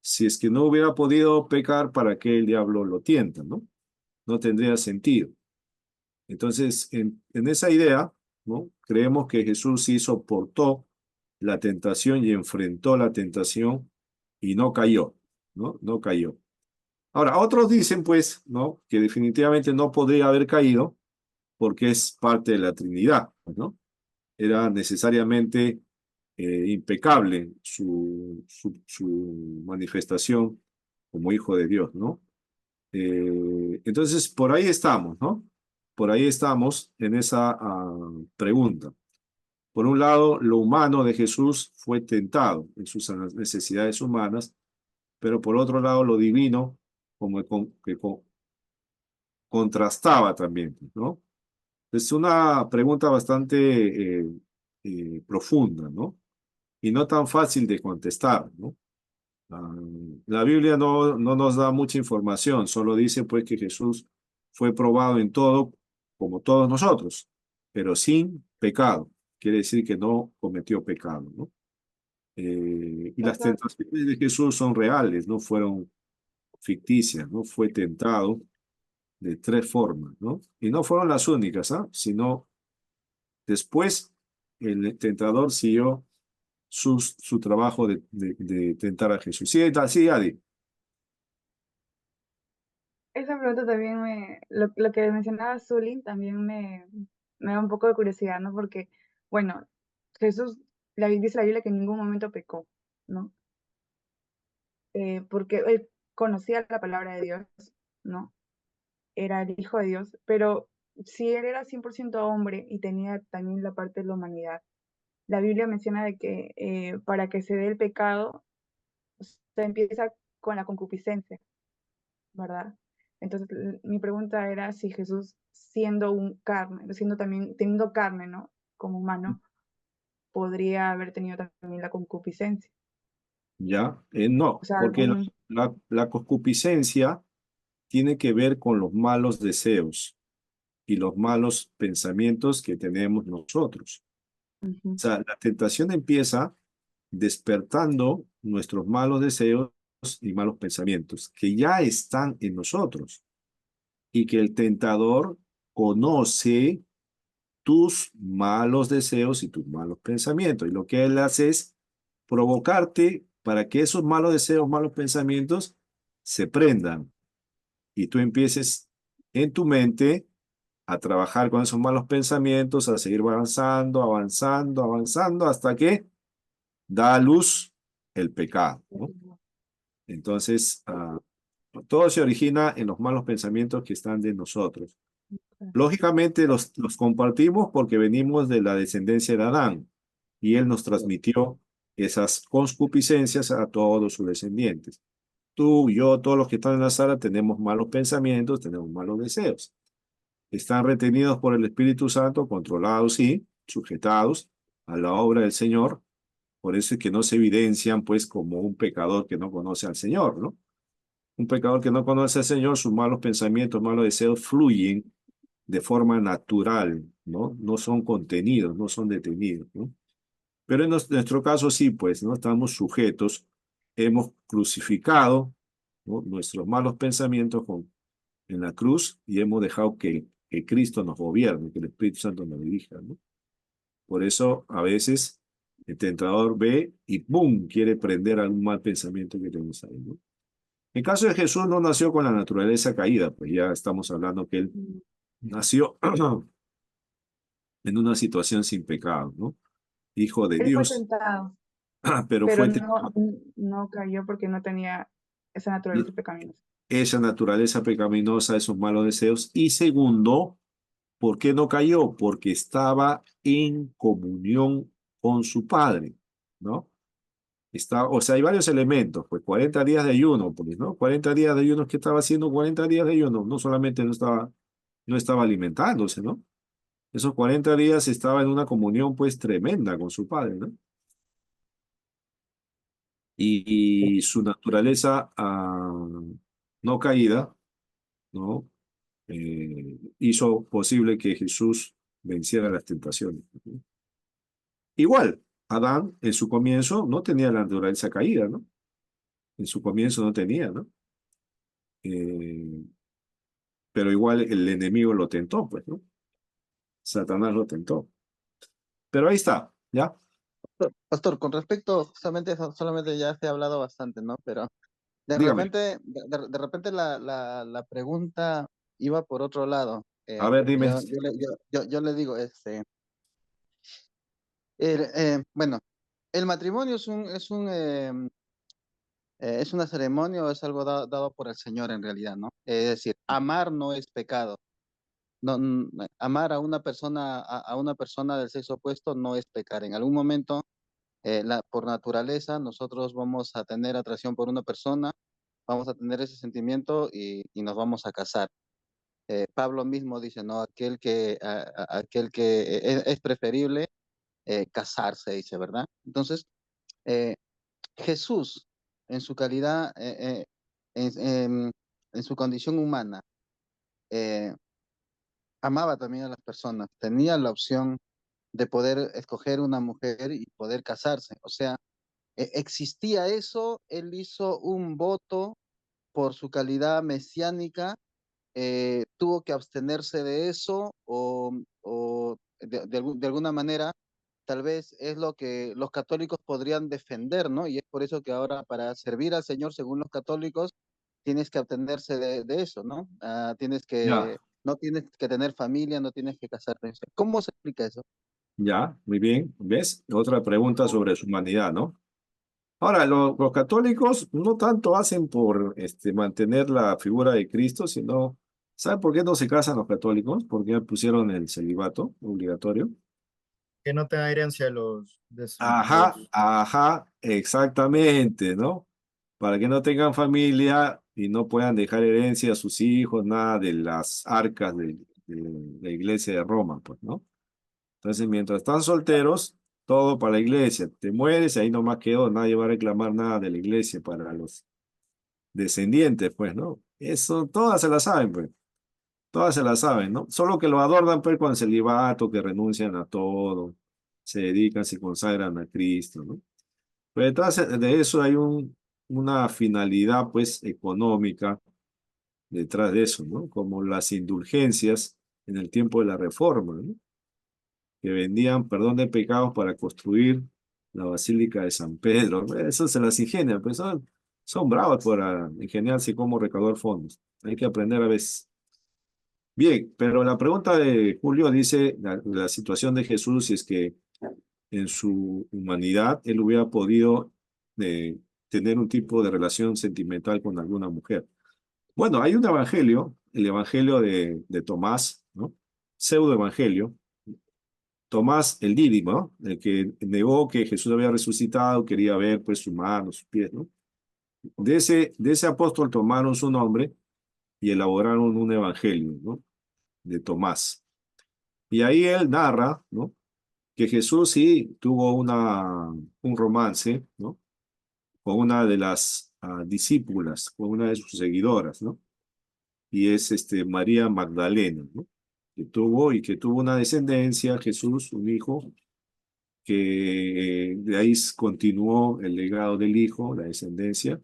Si es que no hubiera podido pecar, ¿para qué el diablo lo tienta, no? No tendría sentido. Entonces, en esa idea, ¿no? Creemos que Jesús sí soportó la tentación y enfrentó la tentación y no cayó, ¿no? No cayó. Ahora, otros dicen, pues, ¿no? Que definitivamente no podría haber caído porque es parte de la Trinidad, ¿no? Era necesariamente impecable su manifestación como hijo de Dios, ¿no? Entonces, por ahí estamos, ¿no? Por ahí estamos en esa pregunta. Por un lado, lo humano de Jesús fue tentado en sus necesidades humanas, pero por otro lado, lo divino como que contrastaba también, ¿no? Es una pregunta bastante profunda, ¿no? Y no tan fácil de contestar, ¿no? Ah, la Biblia no nos da mucha información, solo dice pues que Jesús fue probado en todo, como todos nosotros, pero sin pecado. Quiere decir que no cometió pecado, ¿no? Y las Pastor, tentaciones de Jesús son reales, no fueron ficticias, ¿no? Fue tentado de tres formas, ¿no? Y no fueron las únicas, ¿ah? Sino después el tentador siguió su trabajo de tentar a Jesús. Sí, sí, Adi. esa pregunta también lo que mencionaba Zully también me da un poco de curiosidad, ¿no? Porque, bueno, Jesús, dice la Biblia que en ningún momento pecó, ¿no? Porque él conocía la palabra de Dios, ¿no? Era el Hijo de Dios, pero si él era 100% hombre y tenía también la parte de la humanidad, la Biblia menciona de que para que se dé el pecado, se empieza con la concupiscencia, ¿verdad? Entonces, mi pregunta era si Jesús, siendo un carne, siendo también, teniendo carne, ¿no? Como humano, podría haber tenido también la concupiscencia. Ya, no, O sea, porque algún, la concupiscencia tiene que ver con los malos deseos y los malos pensamientos que tenemos nosotros. O ujú, sea, la tentación empieza despertando nuestros malos deseos y malos pensamientos que ya están en nosotros y que el tentador conoce tus malos deseos y tus malos pensamientos. Y lo que él hace es provocarte para que esos malos deseos, malos pensamientos se prendan y tú empieces en tu mente a trabajar con esos malos pensamientos, a seguir avanzando, avanzando, avanzando, hasta que da a luz el pecado, ¿no? Entonces, todo se origina en los malos pensamientos que están de nosotros. Lógicamente los compartimos porque venimos de la descendencia de Adán y él nos transmitió esas concupiscencias a todos sus descendientes. Tú, yo, todos los que están en la sala tenemos malos pensamientos, tenemos malos deseos. Están retenidos por el Espíritu Santo, controlados y sujetados a la obra del Señor. Por eso es que no se evidencian pues como un pecador que no conoce al Señor, ¿no? Un pecador que no conoce al Señor, sus malos pensamientos, malos deseos fluyen de forma natural, ¿no? No son contenidos, no son detenidos, ¿no? Pero en nuestro caso sí, pues, ¿no? Estamos sujetos, hemos crucificado, ¿no?, nuestros malos pensamientos en la cruz y hemos dejado que Cristo nos gobierne, que el Espíritu Santo nos dirija, ¿no? Por eso a veces el tentador ve y ¡pum!, quiere prender algún mal pensamiento que tenemos ahí, ¿no? En caso de Jesús no nació con la naturaleza caída, pues ya estamos hablando que él nació en una situación sin pecado, ¿no? Hijo de Él fue Dios, tentado, pero pero fue no cayó porque no tenía esa naturaleza pecaminosa. esa naturaleza pecaminosa, esos malos deseos. Y segundo, ¿por qué no cayó? Porque estaba en comunión con su Padre, ¿no? O sea, hay varios elementos, pues 40 días de ayuno, pues, ¿no? 40 días de ayuno, ¿qué estaba haciendo 40 días de ayuno? No solamente no estaba alimentándose, ¿no? Esos 40 días estaba en una comunión, pues, tremenda con su Padre, ¿no? Y su naturaleza no caída, ¿no? Hizo posible que Jesús venciera las tentaciones, ¿no? Igual, Adán en su comienzo no tenía la naturaleza caída, ¿no? En su comienzo no tenía, ¿no? Eh, pero igual el enemigo lo tentó, pues, ¿no? Satanás lo tentó. Pero ahí está, ¿ya? Pastor, con respecto, solamente ya se ha hablado bastante, ¿no? Pero Dígame. de repente la pregunta iba por otro lado. A ver, dime. Yo le digo, bueno, el matrimonio es una ceremonia o es algo dado por el Señor en realidad, ¿no? Es decir, amar no es pecado. No, amar a una persona del sexo opuesto no es pecar. En algún momento, por naturaleza, nosotros vamos a tener atracción por una persona, vamos a tener ese sentimiento y nos vamos a casar. Pablo mismo dice, ¿no? Aquel que es preferible casarse, dice, ¿verdad? Entonces, eh, Jesús, en su calidad, en, en- en su condición humana, eh, amaba también a las personas, tenía la opción de poder escoger una mujer y poder casarse. O sea, existía eso, él hizo un voto por su calidad mesiánica, tuvo que abstenerse de eso o de alguna manera tal vez es lo que los católicos podrían defender, ¿no? Y es por eso que ahora para servir al Señor, según los católicos, tienes que abstenerse de eso, ¿no? Ya, No tienes que tener familia, no tienes que casarte. ¿Cómo se explica eso? ya, muy bien. ¿Ves? Otra pregunta sobre su humanidad, ¿no? Ahora, los católicos no tanto hacen por mantener la figura de Cristo, sino, ¿saben por qué no se casan los católicos? Porque pusieron el celibato obligatorio. Que no tenga herencia Ajá, ajá, exactamente, ¿no? Para que no tengan familia y no puedan dejar herencia a sus hijos, nada de las arcas de la iglesia de Roma, pues, ¿no? Entonces, mientras están solteros, todo para la iglesia. Te mueres, ahí nomás quedó, nadie va a reclamar nada de la iglesia para los descendientes, pues, ¿no? Eso, todas se la saben, pues. Todas se la saben, ¿no? Solo que lo adornan, pues, con celibato, que renuncian a todo, se dedican, se consagran a Cristo, ¿no? Pero detrás de eso hay una finalidad, pues, económica detrás de eso, ¿no? Como las indulgencias en el tiempo de la Reforma, ¿no? Que vendían perdón de pecados para construir la Basílica de San Pedro. Eso se las ingenian, pues son bravos por ingeniarse cómo recaudar fondos. Hay que aprender a veces. Bien, pero la pregunta de Julio dice la situación de Jesús, si es que en su humanidad él hubiera podido tener un tipo de relación sentimental con alguna mujer. Bueno, hay un evangelio, el evangelio de Tomás, ¿no? Pseudo evangelio. Tomás el Dídimo, ¿no? El que negó que Jesús había resucitado, quería ver pues sus manos, sus pies, ¿no? De ese apóstol tomaron su nombre y elaboraron un evangelio, ¿no? De Tomás. Y ahí él narra, ¿no? Que Jesús sí tuvo un romance, ¿no? Con una de las discípulas, con una de sus seguidoras, ¿no? Y es María Magdalena, ¿no? Que tuvo una descendencia, Jesús, un hijo, que de ahí continuó el legado del hijo, la descendencia,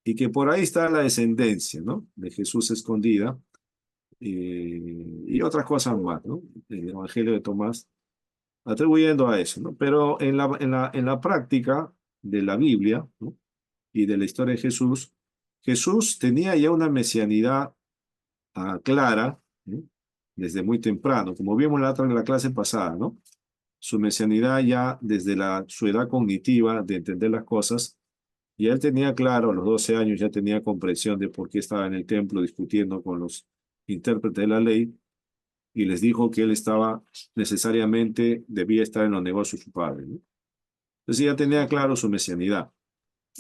y que por ahí está la descendencia, ¿no? De Jesús escondida, y otras cosas más, ¿no? El Evangelio de Tomás atribuyendo a eso, ¿no? Pero en la práctica de la Biblia, ¿no? Y de la historia de Jesús, Jesús tenía ya una mesianidad clara, ¿no? Desde muy temprano, como vimos en la clase pasada, ¿no? Su mesianidad ya desde su edad cognitiva de entender las cosas, y él tenía claro, a los 12 años ya tenía comprensión de por qué estaba en el templo discutiendo con los intérpretes de la ley, y les dijo que él estaba necesariamente, debía estar en los negocios de su padre, ¿no? Entonces ya tenía claro su mesianidad.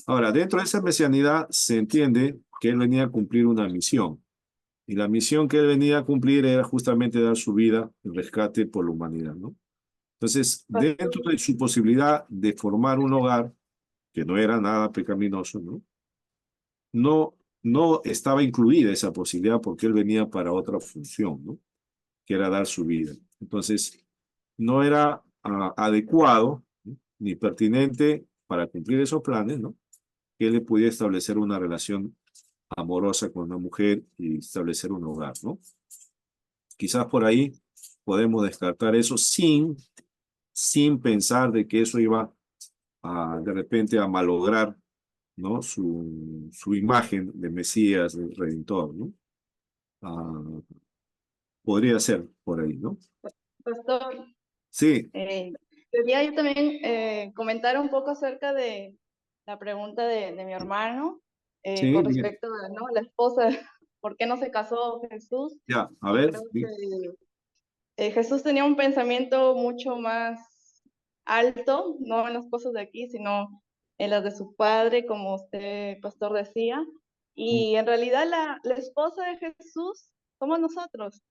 Ahora, dentro de esa mesianidad se entiende que él venía a cumplir una misión, y la misión que él venía a cumplir era justamente dar su vida en rescate por la humanidad, ¿no? Entonces, dentro de su posibilidad de formar un hogar, que no era nada pecaminoso, ¿no? No estaba incluida esa posibilidad porque él venía para otra función, ¿no? Que era dar su vida. Entonces, no era adecuado, ¿no? Ni pertinente para cumplir esos planes, ¿no? Que él le pudiera establecer una relación amorosa con una mujer y establecer un hogar, ¿no? Quizás por ahí podemos descartar eso sin pensar de que eso iba de repente a malograr, ¿no? Su imagen de Mesías, de Redentor, ¿no? Ah, podría ser por ahí, ¿no? Pastor, Sí, quería yo también comentar un poco acerca de la pregunta de mi hermano sí, con bien. respecto a, ¿no? La esposa, ¿por qué no se casó Jesús? Ya, a Yo ver, creo sí, que Jesús tenía un pensamiento mucho más alto, no en las cosas de aquí, sino en las de su padre, como usted, pastor, decía. Y en realidad la esposa de Jesús somos nosotros,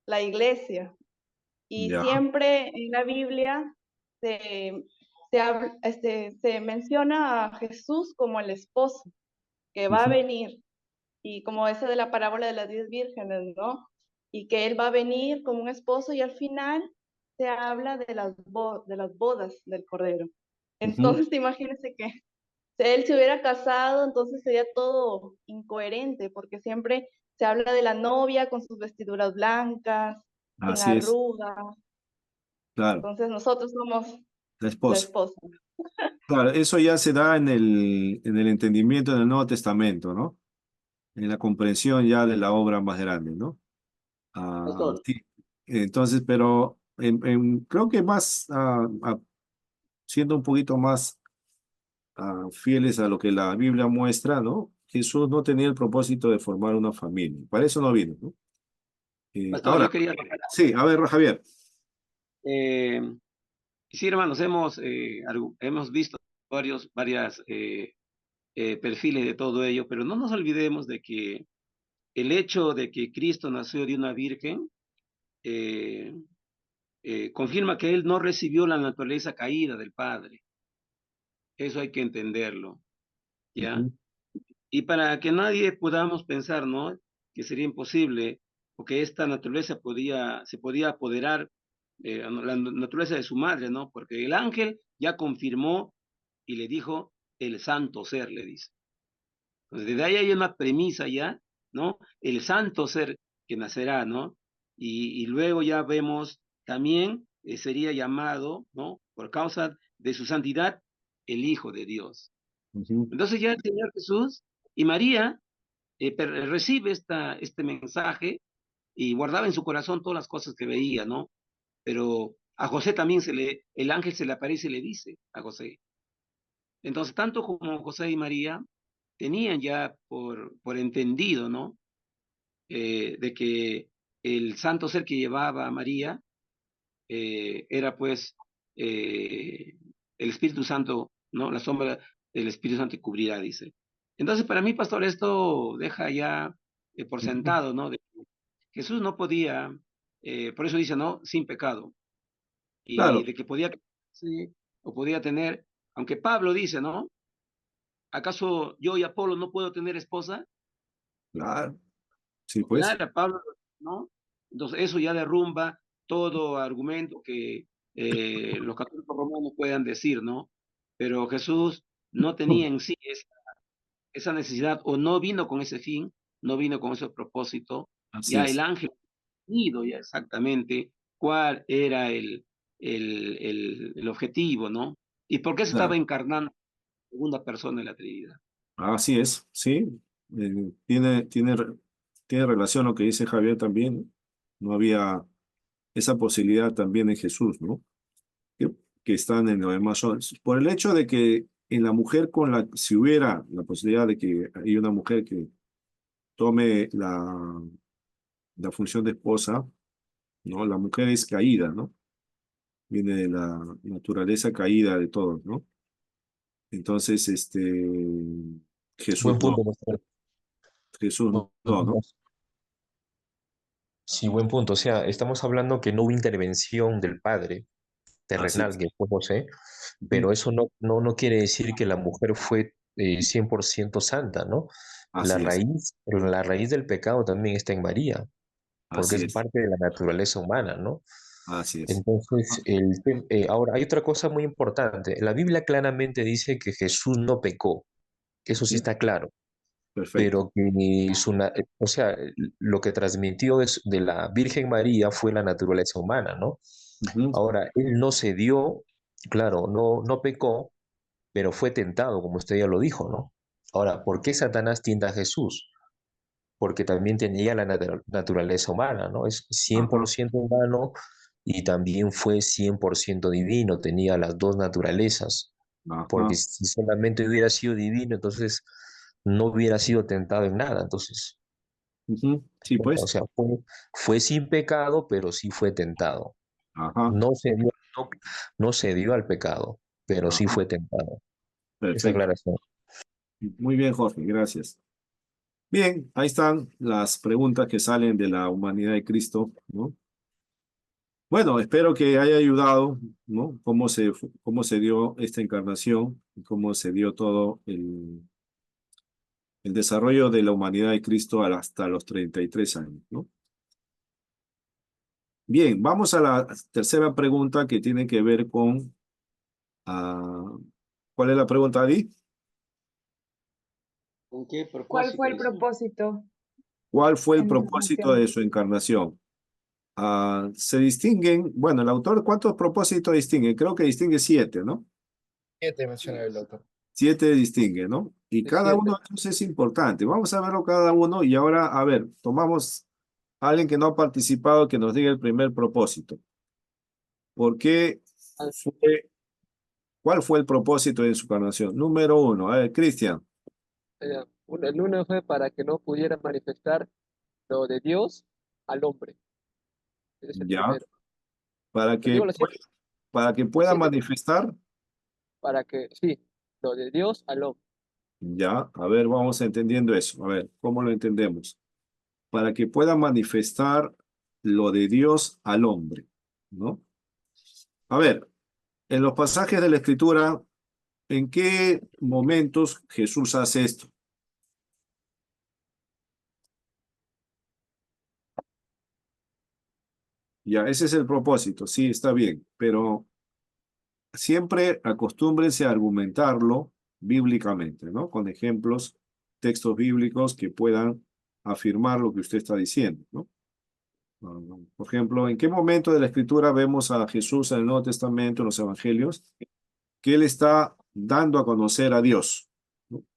la iglesia. Y ya, siempre en la Biblia se menciona a Jesús como el esposo que va a ujú, venir, y como esa de la parábola de las 10 vírgenes, ¿no? Y que él va a venir como un esposo, y al final se habla de de las bodas del Cordero. ujú. Entonces, imagínense que si él se hubiera casado, entonces sería todo incoherente, porque siempre se habla de la novia con sus vestiduras blancas, sin Así es, arrugas. claro, Entonces nosotros somos la la esposa. esposa. Claro, eso ya se da en el entendimiento del Nuevo Testamento, ¿no? En la comprensión ya de la obra más grande, ¿no? Pastor. Sí. Entonces, pero creo que más, siendo un poquito más fieles a lo que la Biblia muestra, ¿no? Jesús no tenía el propósito de formar una familia. Para eso no vino, ¿no? Pastor, yo Ahora, quería... sí, a ver, Javier. Eh, sí, hermanos, hemos visto varias perfiles de todo ello, pero no nos olvidemos de que el hecho de que Cristo nació de una virgen eh, confirma que él no recibió la naturaleza caída del Padre. Eso hay que entenderlo, ¿ya? Ujú. Y para que nadie podamos pensar, ¿no? Que sería imposible, o que esta naturaleza se podía apoderar, la naturaleza de su madre, ¿no? Porque el ángel ya confirmó y le dijo, el santo ser, le dice. Entonces, desde ahí hay una premisa ya, ¿no? El santo ser que nacerá, ¿no? Y luego ya vemos también, sería llamado, ¿no? Por causa de su santidad, el Hijo de Dios. Ujú. Entonces ya el Señor Jesús y María recibe este mensaje y guardaba en su corazón todas las cosas que veía, ¿no? Pero a José también el ángel se le aparece y le dice a José. Entonces, tanto como José y María tenían ya por entendido, ¿no? De que el santo ser que llevaba a María era pues el Espíritu Santo, ¿no? La sombra del Espíritu Santo te cubrirá, dice. Entonces, para mí, pastor, esto deja ya por Ujú. sentado, ¿no? De que Jesús no podía, por eso dice, ¿no? Sin pecado. Y Claro, de que podía, sí, o podía tener, aunque Pablo dice, ¿no? ¿Acaso yo y Apolo no puedo tener esposa? claro, sí, pues. Claro, Pablo, ¿no? Entonces, eso ya derrumba todo argumento que los católicos romanos puedan decir, ¿no? Pero Jesús no tenía en sí esa necesidad, o no vino con ese fin, no vino con ese propósito. Así Ya el es. ángel ido ya exactamente cuál era el objetivo, ¿no? Y por qué se estaba Claro. encarnando segunda persona de la Trinidad. Así es, sí. Tiene relación lo que dice Javier también. No había esa posibilidad también en Jesús, ¿no? Que, que están en los demás. Por el hecho de que en la mujer si hubiera la posibilidad de que hay una mujer que tome la función de esposa, ¿no? La mujer es caída, ¿no? Viene de la naturaleza caída de todos, ¿no? Entonces, Jesús Buen no, punto, pastor. Jesús Buen no, punto. ¿no? Sí, buen punto. O sea, estamos hablando que no hubo intervención del padre Así terrenal, es. que fue José, Ujú. pero eso no quiere decir que la mujer fue 100% santa, ¿no? Así es. La raíz del pecado también está en María, porque Así es es. parte de la naturaleza humana, ¿no? Así es. Entonces, ahora hay otra cosa muy importante. La Biblia claramente dice que Jesús no pecó, eso sí Ujú. está claro, Perfecto. pero que o sea, lo que transmitió de la Virgen María fue la naturaleza humana, ¿no? Ujú. Ahora, él no se dio, claro, no pecó, pero fue tentado, como usted ya lo dijo, ¿no? Ahora, ¿por qué Satanás tienta a Jesús? Porque también tenía la naturaleza humana, ¿no? Es cien por Ajá. ciento humano y también fue 100% divino, tenía las dos naturalezas, porque Ajá. si solamente hubiera sido divino, entonces no hubiera sido tentado en nada, entonces, Ujú. Sí, o pues. sea, fue sin pecado, pero sí fue tentado. Ajá. No se dio, no, no se dio al pecado, pero sí Ajá. fue tentado. Esa Perfecto. aclaración. Muy bien, Jorge. Gracias. Bien, ahí están las preguntas que salen de la humanidad de Cristo, ¿no? Bueno, espero que haya ayudado, ¿no? Cómo se dio esta encarnación y cómo se dio todo el desarrollo de la humanidad de Cristo hasta los 33 años, ¿no? Bien, vamos a la tercera pregunta que tiene que ver con... ¿cuál es la pregunta, Adi? ¿Con qué ¿Cuál fue propósito? el Dice. propósito ¿Cuál fue el en la propósito encarnación? de su encarnación? Se distinguen, bueno, el autor, ¿cuántos propósitos distingue? Creo que distingue 7, ¿no? 7 menciona el autor. 7 distingue, ¿no? Y Es cada uno siete. de ellos es importante. Vamos a verlo cada uno y ahora, a ver, tomamos a alguien que no ha participado que nos diga el primer propósito. ¿Por qué Ah, fue, cuál fue el propósito de su encarnación? Número 1, a ver, Cristian, el uno fue para que no pudiera manifestar lo de Dios al hombre. Ese es el ya, primero. para Lo que, digo los siete, para que los pueda siete manifestar, para que, sí, lo de Dios al hombre. ya, a ver, vamos entendiendo eso. A ver, ¿cómo lo entendemos? Para que pueda manifestar lo de Dios al hombre, ¿no? A ver, en los pasajes de la Escritura, ¿en qué momentos Jesús hace esto? Ya, ese es el propósito, sí, está bien, pero siempre acostúmbrense a argumentarlo bíblicamente, ¿no? Con ejemplos, textos bíblicos que puedan afirmar lo que usted está diciendo, ¿no? Por ejemplo, ¿en qué momento de la Escritura vemos a Jesús en el Nuevo Testamento, en los Evangelios? que él está dando a conocer a Dios.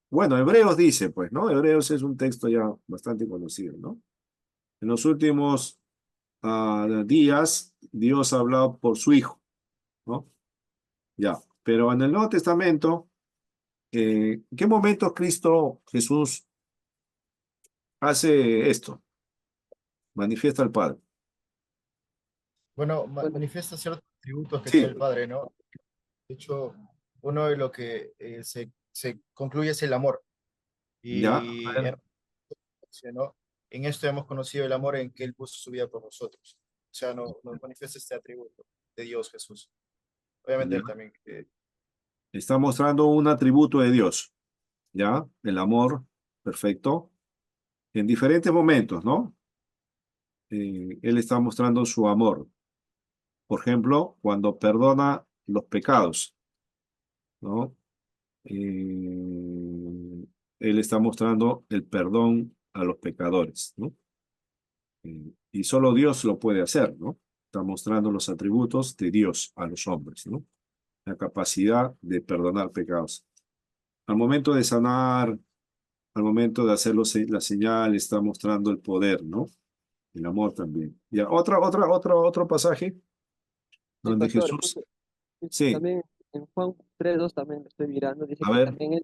Bueno, Hebreos dice, pues, ¿no? Hebreos es un texto ya bastante conocido, ¿no? En los últimos días, Dios ha hablado por su Hijo, ¿no? Ya, pero en el Nuevo Testamento, ¿en qué momento Cristo Jesús hace esto? Manifiesta al Padre. Bueno, Bueno, manifiesta ciertos atributos que tiene Sí, el Padre, ¿no? De hecho, uno de lo que se concluye es el amor. ya, Y ¿no? En esto hemos conocido el amor en que Él puso su vida por nosotros. O sea, nos manifiesta este atributo de Dios Jesús. Obviamente ya. Él también. Está mostrando un atributo de Dios, ¿ya? El amor, perfecto. En diferentes momentos, ¿no? Él está mostrando su amor. Por ejemplo, cuando perdona los pecados, ¿no? Él está mostrando el perdón a los pecadores, ¿no? Y solo Dios lo puede hacer, ¿no? Está mostrando los atributos de Dios a los hombres, ¿no? La capacidad de perdonar pecados. Al momento de sanar, al momento de hacer la señal, está mostrando el poder, ¿no? El amor también. Ya, otro pasaje sí, donde pastor, Jesús, justo, sí, también en Juan 3:2 también lo estoy mirando, dice a que ver, también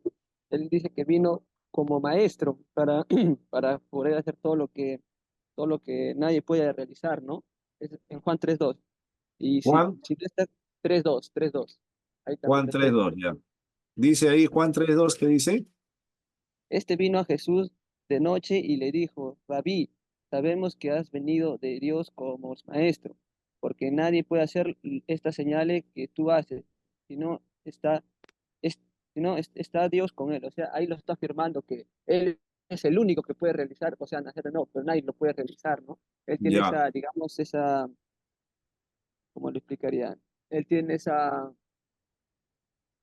él dice que vino como maestro para poder hacer todo lo que nadie puede realizar, ¿no? Es en Juan 3:2. Y Juan, si no está 3:2, ahí también Juan lo tres estoy. dos ya. Dice ahí Juan 3:2, ¿qué dice? Este vino a Jesús de noche y le dijo, Rabí, sabemos que has venido de Dios como maestro, porque nadie puede hacer estas señales que tú haces, si no está, es- si no está Dios con él. O sea, ahí lo está afirmando que él es el único que puede realizar, o sea, nacer no, pero nadie lo puede realizar, ¿no? Él tiene Ya. esa, digamos, esa, ¿cómo lo explicaría? Él tiene esa,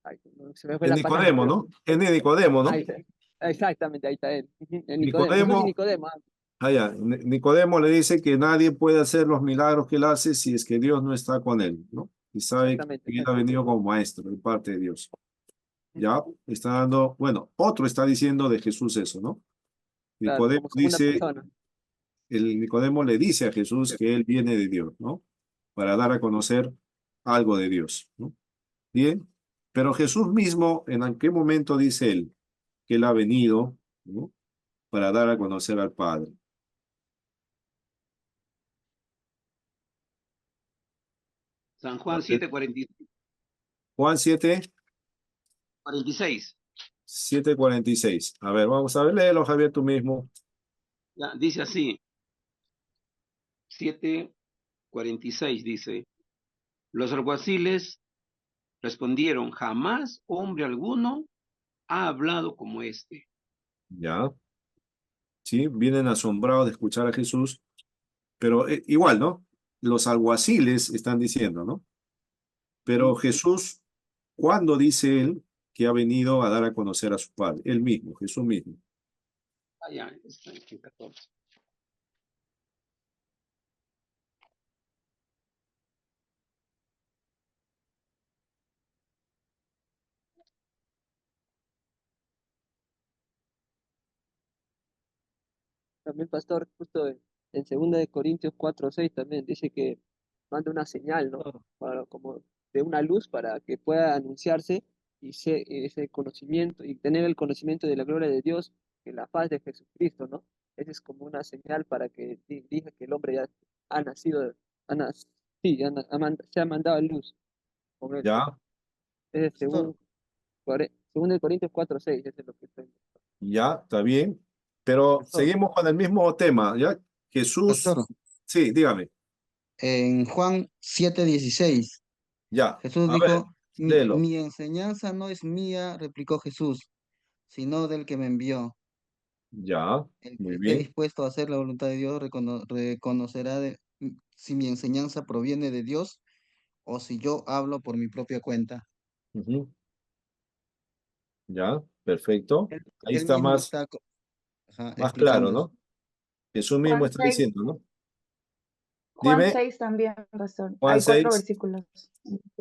ay, no, se me fue Es la palabra, Nicodemo, pero ¿no? Es de Nicodemo, ¿no? ahí está. Exactamente, ahí está él. Ujú, el Nicodemo, Jesús y Nicodemo, Nicodemo. ya. Nicodemo le dice que nadie puede hacer los milagros que él hace si es que Dios no está con él, ¿no? Y sabe que Exactamente, él ha venido como maestro de parte de Dios. Ya está dando, bueno, otro está diciendo de Jesús eso, ¿no? claro, Nicodemo como segunda dice, persona. el Nicodemo le dice a Jesús que él viene de Dios, ¿no? Para dar a conocer algo de Dios, ¿no? Bien, pero Jesús mismo, ¿en qué momento dice él que él ha venido, ¿no? Para dar a conocer al Padre? San A Juan ver, 7, Juan 7, 46. 7:46. A ver, vamos a ver, léelo, Javier, tú mismo. Ya, dice así, 7:46 dice, los alguaciles respondieron, jamás hombre alguno ha hablado como este. Ya, sí, vienen asombrados de escuchar a Jesús, pero igual, ¿no? Los alguaciles están diciendo, ¿no? Pero Jesús, ¿cuándo dice él que ha venido a dar a conocer a su Padre? Él mismo, Jesús mismo. Ah, ya, está en 14. También, pastor, justo en 2 de Corintios 4:6 también dice que manda una señal, ¿no? Para, como de una luz para que pueda anunciarse ese conocimiento y tener el conocimiento de la gloria de Dios en la paz de Jesucristo, ¿no? Esa es como una señal para que diga que el hombre ya ha nacido, sí, se ha mandado a luz con él. Ya, Ese es Pastor, 2 de Corintios 4:6, eso es lo que estoy. ya, está bien. Pero Pastor, seguimos con el mismo tema, ¿ya? Jesús, pastor, sí, dígame, en Juan 7:16, ya. Jesús A ver, dijo, léelo. mi enseñanza no es mía, replicó Jesús, sino del que me envió. Ya, El que muy esté bien. dispuesto a hacer la voluntad de Dios reconocerá si mi enseñanza proviene de Dios o si yo hablo por mi propia cuenta. Ujú, ya, perfecto. Él, Ahí él está mismo más, está más claro, explicando eso. ¿no? Jesús mismo Juan está 6, diciendo, ¿no? Juan Dime, 6 también, pastor. Juan Hay 4 6, versículos.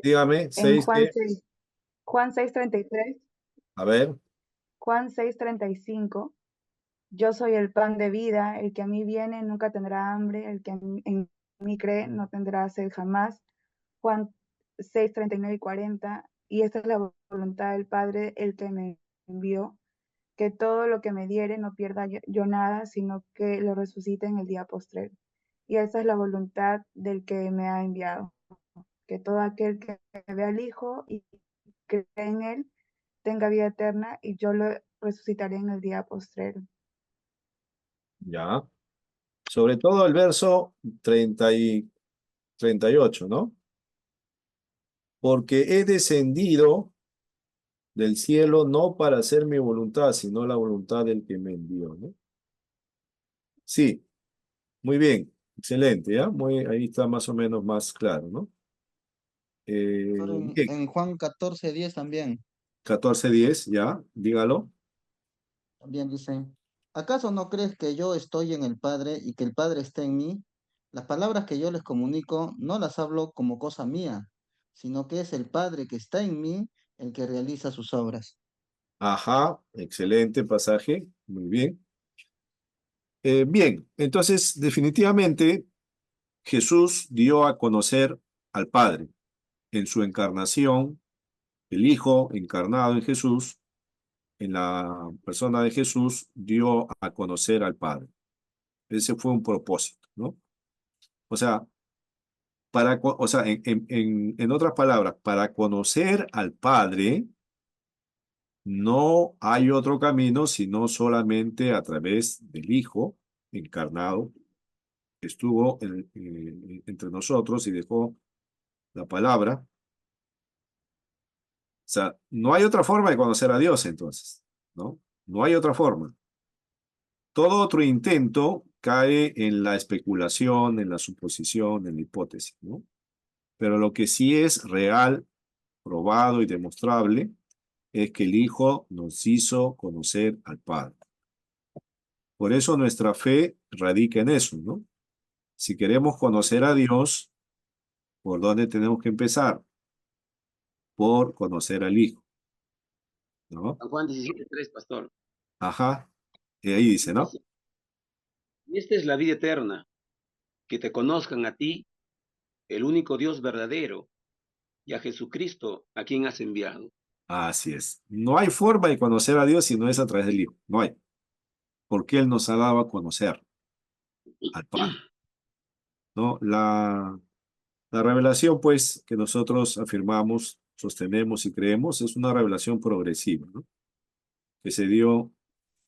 dígame, En 6 Juan que, 6, Juan 6:33, A ver, Juan 6:35. Yo soy el pan de vida, el que a mí viene nunca tendrá hambre, el que en mí cree no tendrá sed jamás. Juan 6:39 y 40. Y esta es la voluntad del Padre, el que me envió, que todo lo que me diere no pierda yo nada, sino que lo resucite en el día postrero. Y esa es la voluntad del que me ha enviado, que todo aquel que vea al Hijo y cree en él tenga vida eterna, y yo lo resucitaré en el día postrero. ya. Sobre todo el verso 38, ¿no? Porque he descendido del cielo no para hacer mi voluntad, sino la voluntad del que me envió, ¿no? Sí, muy bien, excelente, ¿ya? Ahí está más o menos más claro, ¿no? Pero Bien, en Juan 14:10 también, 14:10, ya, dígalo. también dice, ¿acaso no crees que yo estoy en el Padre y que el Padre está en mí? Las palabras que yo les comunico no las hablo como cosa mía, sino que es el Padre que está en mí el que realiza sus obras. Ajá, excelente pasaje, muy bien. Bien, entonces definitivamente Jesús dio a conocer al Padre en su encarnación, el Hijo encarnado en Jesús, en la persona de Jesús, dio a conocer al Padre. Ese fue un propósito, ¿no? O sea, en otras palabras, para conocer al Padre, no hay otro camino sino solamente a través del Hijo encarnado, que estuvo entre nosotros y dejó la palabra. O sea, no hay otra forma de conocer a Dios entonces, ¿no? No hay otra forma. Todo otro intento cae en la especulación, en la suposición, en la hipótesis, ¿no? Pero lo que sí es real, probado y demostrable es que el Hijo nos hizo conocer al Padre. Por eso nuestra fe radica en eso, ¿no? Si queremos conocer a Dios, ¿por dónde tenemos que empezar? Por conocer al Hijo, ¿no? San Juan 17:3, pastor. Ajá, y ahí dice, ¿no? Dice, y esta es la vida eterna, que te conozcan a ti, el único Dios verdadero, y a Jesucristo, a quien has enviado. Así es. No hay forma de conocer a Dios si no es a través del Hijo. No hay. Porque Él nos ha dado a conocer al Padre, ¿no? La revelación, pues, que nosotros afirmamos, sostenemos y creemos, es una revelación progresiva, ¿no? Que se dio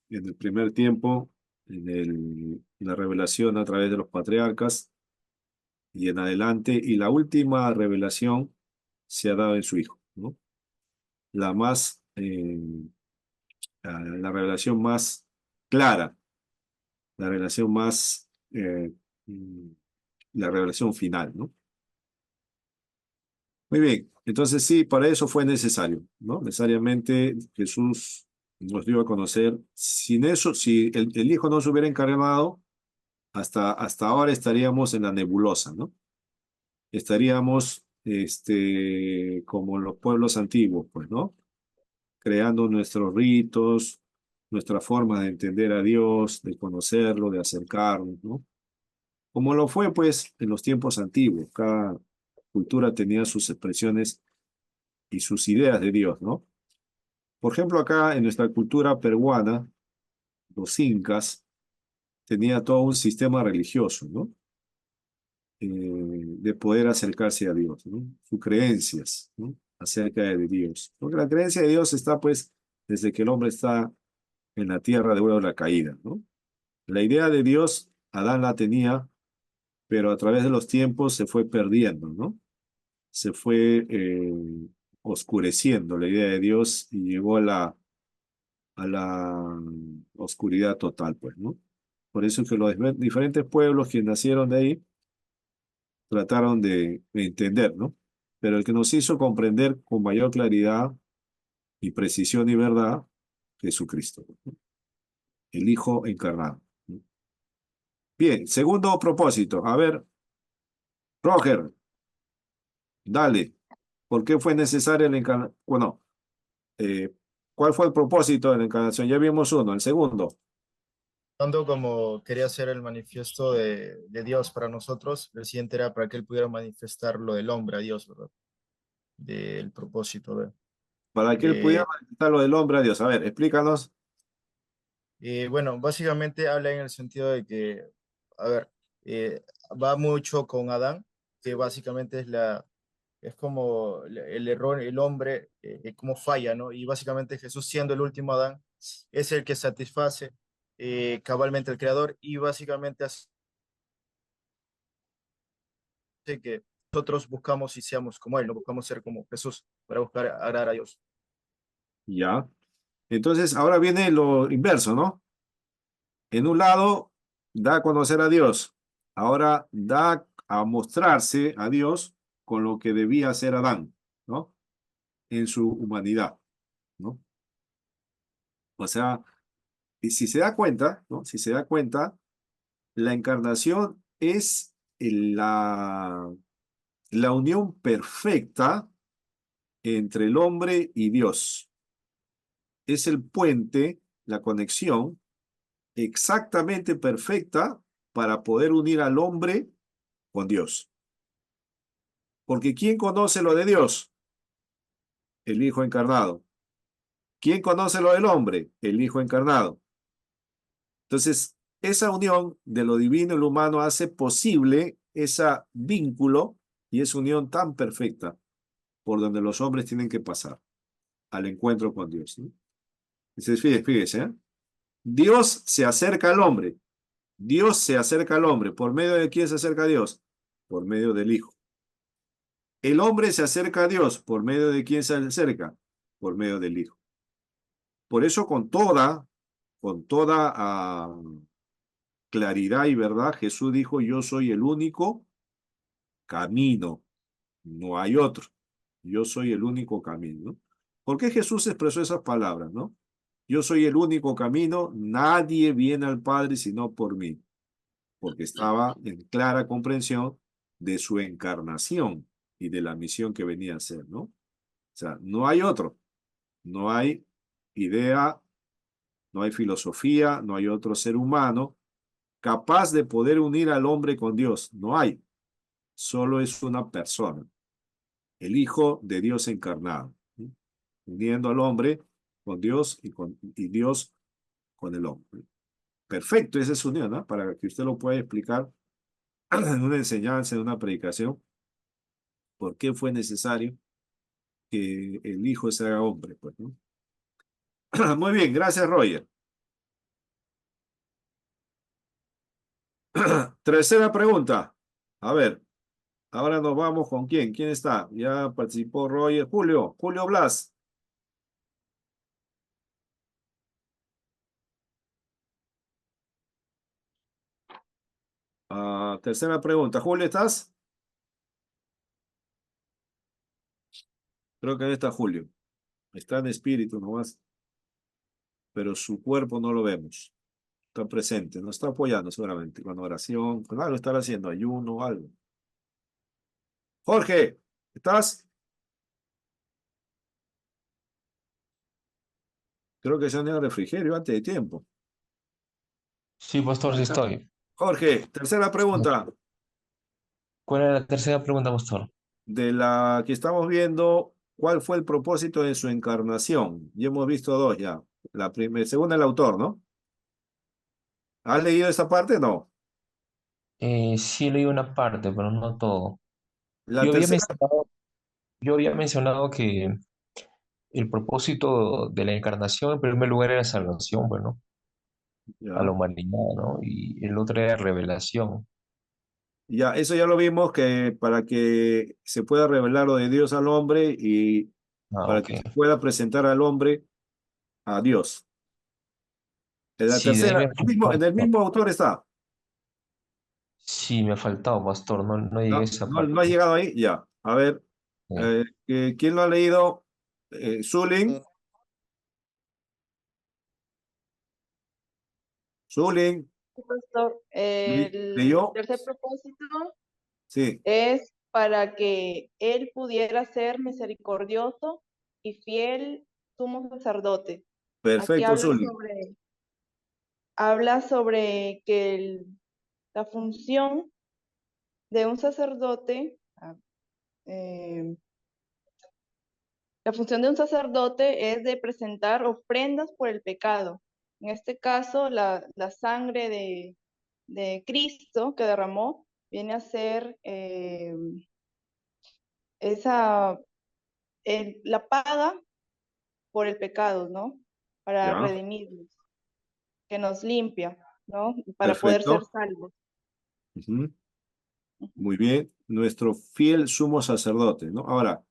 en el primer tiempo, en la revelación a través de los patriarcas y en adelante, y la última revelación se ha dado en su Hijo, ¿no? La más, la revelación más clara, la revelación más, la revelación final, ¿no? Muy bien, entonces sí, para eso fue necesario, ¿no? Necesariamente Jesús nos dio a conocer. Sin eso, si el Hijo no se hubiera encarnado, hasta ahora estaríamos en la nebulosa, ¿no? Estaríamos como los pueblos antiguos, pues, ¿no? Creando nuestros ritos, nuestra forma de entender a Dios, de conocerlo, de acercarnos, ¿no? Como lo fue, pues, en los tiempos antiguos. Cada cultura tenía sus expresiones y sus ideas de Dios, ¿no? Por ejemplo, acá en nuestra cultura peruana, los incas tenía todo un sistema religioso, ¿no? De poder acercarse a Dios, ¿no? Sus creencias, ¿no? Acerca de Dios. Porque la creencia de Dios está, pues, desde que el hombre está en la tierra de la caída, ¿no? La idea de Dios, Adán la tenía, pero a través de los tiempos se fue perdiendo, ¿no? Se fue oscureciendo la idea de Dios y llegó a la oscuridad total, pues, ¿no? Por eso es que los diferentes pueblos que nacieron de ahí trataron de entender, ¿no? Pero el que nos hizo comprender con mayor claridad y precisión y verdad, Jesucristo, ¿no? El Hijo encarnado, ¿no? Bien, segundo propósito. A ver, Roger, dale. ¿Por qué fue necesaria la encarnación? Bueno, ¿Cuál fue el propósito de la encarnación? Ya vimos uno. El segundo. Tanto como quería ser el manifiesto de Dios para nosotros, el siguiente era para que él pudiera manifestar lo del hombre a Dios, ¿verdad? Del propósito de... Para que él pudiera manifestar lo del hombre a Dios. A ver, explícanos. Bueno, básicamente habla en el sentido de que, a ver, va mucho con Adán, que básicamente es como el error, el hombre, cómo falla, ¿no? Y básicamente Jesús siendo el último Adán, es el que satisface cabalmente al Creador y básicamente hace que nosotros buscamos y seamos como Él, no buscamos ser como Jesús para buscar agradar a Dios. Ya. Entonces, ahora viene lo inverso, ¿no? En un lado, da a conocer a Dios. Ahora da a mostrarse a Dios con lo que debía hacer Adán, ¿no? En su humanidad, ¿no? O sea, y si se da cuenta, ¿no? Si se da cuenta, la encarnación es la unión perfecta entre el hombre y Dios. Es el puente, la conexión exactamente perfecta para poder unir al hombre con Dios. Porque ¿quién conoce lo de Dios? El Hijo encarnado. ¿Quién conoce lo del hombre? El Hijo encarnado. Entonces, esa unión de lo divino y lo humano hace posible ese vínculo y esa unión tan perfecta por donde los hombres tienen que pasar al encuentro con Dios, ¿no? Entonces, fíjese, ¿eh? Dios se acerca al hombre. Dios se acerca al hombre. ¿Por medio de quién se acerca a Dios? Por medio del Hijo. El hombre se acerca a Dios. ¿Por medio de quién se acerca? Por medio del Hijo. Por eso con toda claridad y verdad, Jesús dijo, yo soy el único camino, no hay otro. Yo soy el único camino, ¿no? ¿Por qué Jesús expresó esas palabras, no? Yo soy el único camino, nadie viene al Padre sino por mí, porque estaba en clara comprensión de su encarnación y de la misión que venía a hacer, ¿no? O sea, no hay otro, no hay idea, no hay filosofía, no hay otro ser humano capaz de poder unir al hombre con Dios, no hay, solo es una persona, el Hijo de Dios encarnado, ¿sí? Uniendo al hombre con Dios y Dios con el hombre. Perfecto, esa es su unión, ¿no? Para que usted lo pueda explicar en una enseñanza, en una predicación, por qué fue necesario que el Hijo se haga hombre, pues, ¿no? Muy bien, gracias, Roger. Tercera pregunta. A ver, ahora nos vamos con quién. ¿Quién está? Ya participó Roger. Julio Blas. Tercera pregunta. Julio, ¿estás? Creo que ahí está Julio. Está en espíritu nomás, pero su cuerpo no lo vemos. Está presente, nos está apoyando seguramente con oración, con algo estará haciendo, ayuno, algo. Jorge, ¿estás? Creo que se han ido al refrigerio antes de tiempo. Sí, pastor, sí estoy. Jorge, tercera pregunta. ¿Cuál era la tercera pregunta, pastor? De la que estamos viendo, ¿cuál fue el propósito de su encarnación? Ya hemos visto dos ya. La primera, según el autor, ¿no? ¿Has leído esa parte? No. Sí leí una parte, pero no todo. La Yo había tercera, mencionado, yo había mencionado que el propósito de la encarnación, en primer lugar, era salvación, bueno, a la ya, humanidad, ¿no? Y el otro era revelación. ya, eso ya lo vimos que para que se pueda revelar lo de Dios al hombre y Ah, para ok. que se pueda presentar al hombre a Dios. En la Sí, de ahí tercera, me ha en faltado, el mismo autor está. sí, me ha faltado, pastor, no llegué a ¿No? esa ¿No, parte. no has llegado ahí? Ya. A ver, Sí. ¿quién lo ha leído? Zulin. Zulin. Pastor, el ¿Leyó? tercer propósito Sí. es para que Él pudiera ser misericordioso y fiel sumo sacerdote. Aquí Perfecto, Zuli. habla sobre que la función de un sacerdote, la función de un sacerdote es de presentar ofrendas por el pecado. En este caso, la sangre de Cristo que derramó viene a ser la paga por el pecado, ¿no? Para Ya, redimirnos, que nos limpia, ¿no? Para poder ser perfecto. salvos. Ujú. Muy bien, nuestro fiel sumo sacerdote, ¿no? Ahora,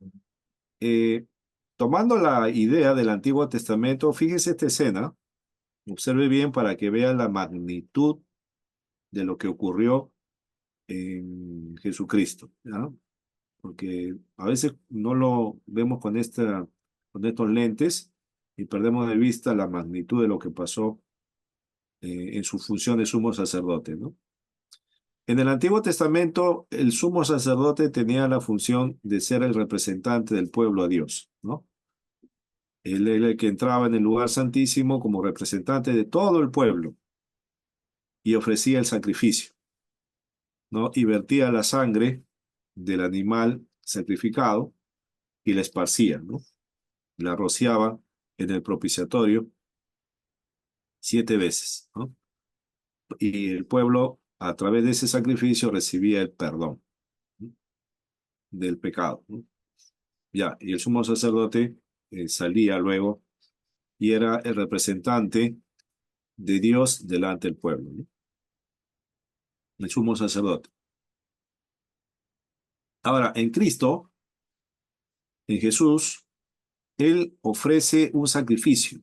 tomando la idea del Antiguo Testamento, fíjese esta escena, observe bien para que vea la magnitud de lo que ocurrió en Jesucristo, ¿ya? Porque a veces no lo vemos con estos lentes y perdemos de vista la magnitud de lo que pasó en su función de sumo sacerdote, ¿no? En el Antiguo Testamento, el sumo sacerdote tenía la función de ser el representante del pueblo a Dios, ¿no? Él era el que entraba en el lugar santísimo como representante de todo el pueblo y ofrecía el sacrificio, ¿no? Y vertía la sangre del animal sacrificado y la esparcía, ¿no? La rociaba en el propiciatorio 7 veces, ¿no? Y el pueblo, a través de ese sacrificio, recibía el perdón, ¿no? Del pecado, ¿no? Ya, y el sumo sacerdote salía luego y era el representante de Dios delante del pueblo, ¿no? El sumo sacerdote. Ahora, en Cristo, en Jesús, Él ofrece un sacrificio,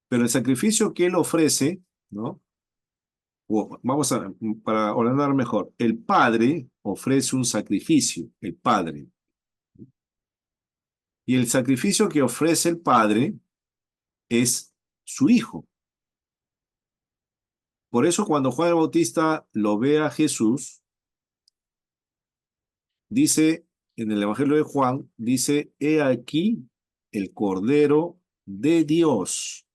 pero el sacrificio que Él ofrece, ¿no? Para ordenar mejor, el Padre ofrece un sacrificio, el Padre. Y el sacrificio que ofrece el Padre es su Hijo. Por eso cuando Juan el Bautista lo ve a Jesús, dice en el Evangelio de Juan, dice, he aquí el Cordero de Dios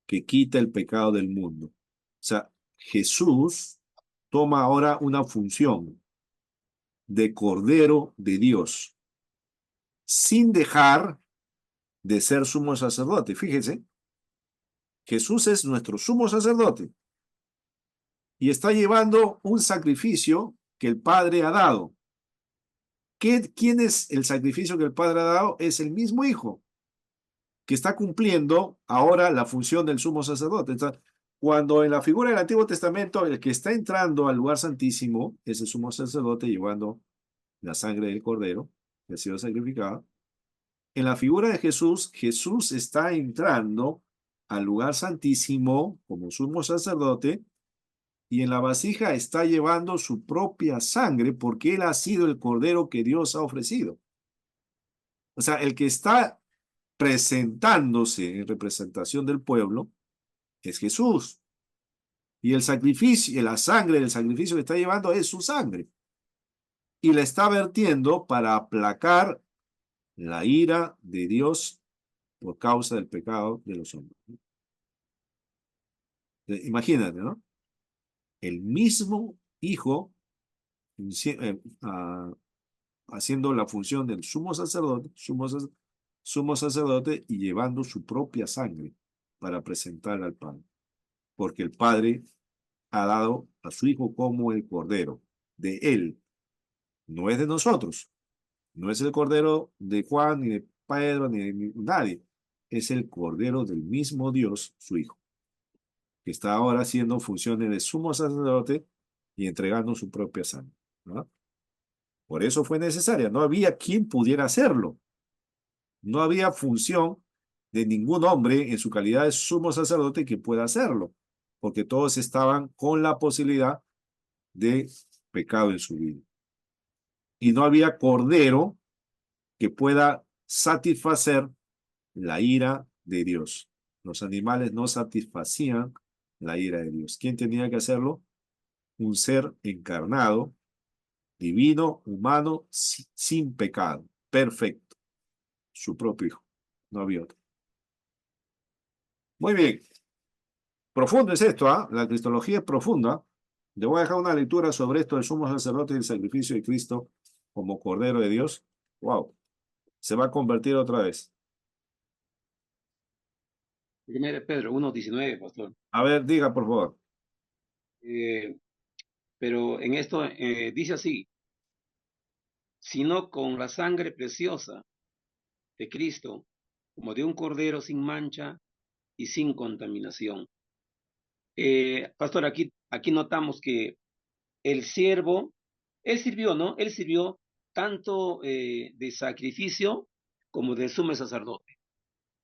que quita el pecado del mundo. O sea, Jesús toma ahora una función de Cordero de Dios, sin dejar de ser sumo sacerdote. Fíjense, Jesús es nuestro sumo sacerdote y está llevando un sacrificio que el Padre ha dado. ¿Quién es el sacrificio que el Padre ha dado? Es el mismo Hijo, que está cumpliendo ahora la función del sumo sacerdote. Entonces, cuando en la figura del Antiguo Testamento, el que está entrando al lugar santísimo es el sumo sacerdote llevando la sangre del cordero que ha sido sacrificada. En la figura de Jesús, Jesús está entrando al lugar santísimo como sumo sacerdote y en la vasija está llevando su propia sangre porque él ha sido el cordero que Dios ha ofrecido. O sea, el que está presentándose en representación del pueblo es Jesús. Y el sacrificio, la sangre del sacrificio que está llevando es su sangre. Y la está vertiendo para aplacar la ira de Dios por causa del pecado de los hombres. Imagínate, ¿no? El mismo Hijo haciendo la función del sumo sacerdote y llevando su propia sangre para presentarla al Padre. Porque el Padre ha dado a su Hijo como el Cordero de Él. No es de nosotros. No es el Cordero de Juan, ni de Pedro, ni de nadie. Es el Cordero del mismo Dios, su Hijo, que está ahora haciendo funciones de sumo sacerdote y entregando su propia sangre, ¿no? Por eso fue necesaria. No había quien pudiera hacerlo. No había función de ningún hombre en su calidad de sumo sacerdote que pueda hacerlo, porque todos estaban con la posibilidad de pecado en su vida. Y no había cordero que pueda satisfacer la ira de Dios. Los animales no satisfacían la ira de Dios. ¿Quién tenía que hacerlo? Un ser encarnado, divino, humano, sin pecado, perfecto. su propio hijo. No había otro. Muy bien. Profundo es esto, ¿ah? La cristología es profunda. Le voy a dejar una lectura sobre esto del sumo sacerdote y el sacrificio de Cristo como Cordero de Dios. Wow. Se va a convertir otra vez. Primero Pedro 1:19, pastor. A ver, diga, por favor. Pero en esto dice así, sino con la sangre preciosa de Cristo, como de un cordero sin mancha y sin contaminación. Pastor, aquí notamos que el siervo, él sirvió, ¿no? Él sirvió tanto de sacrificio como de sumo sacerdote.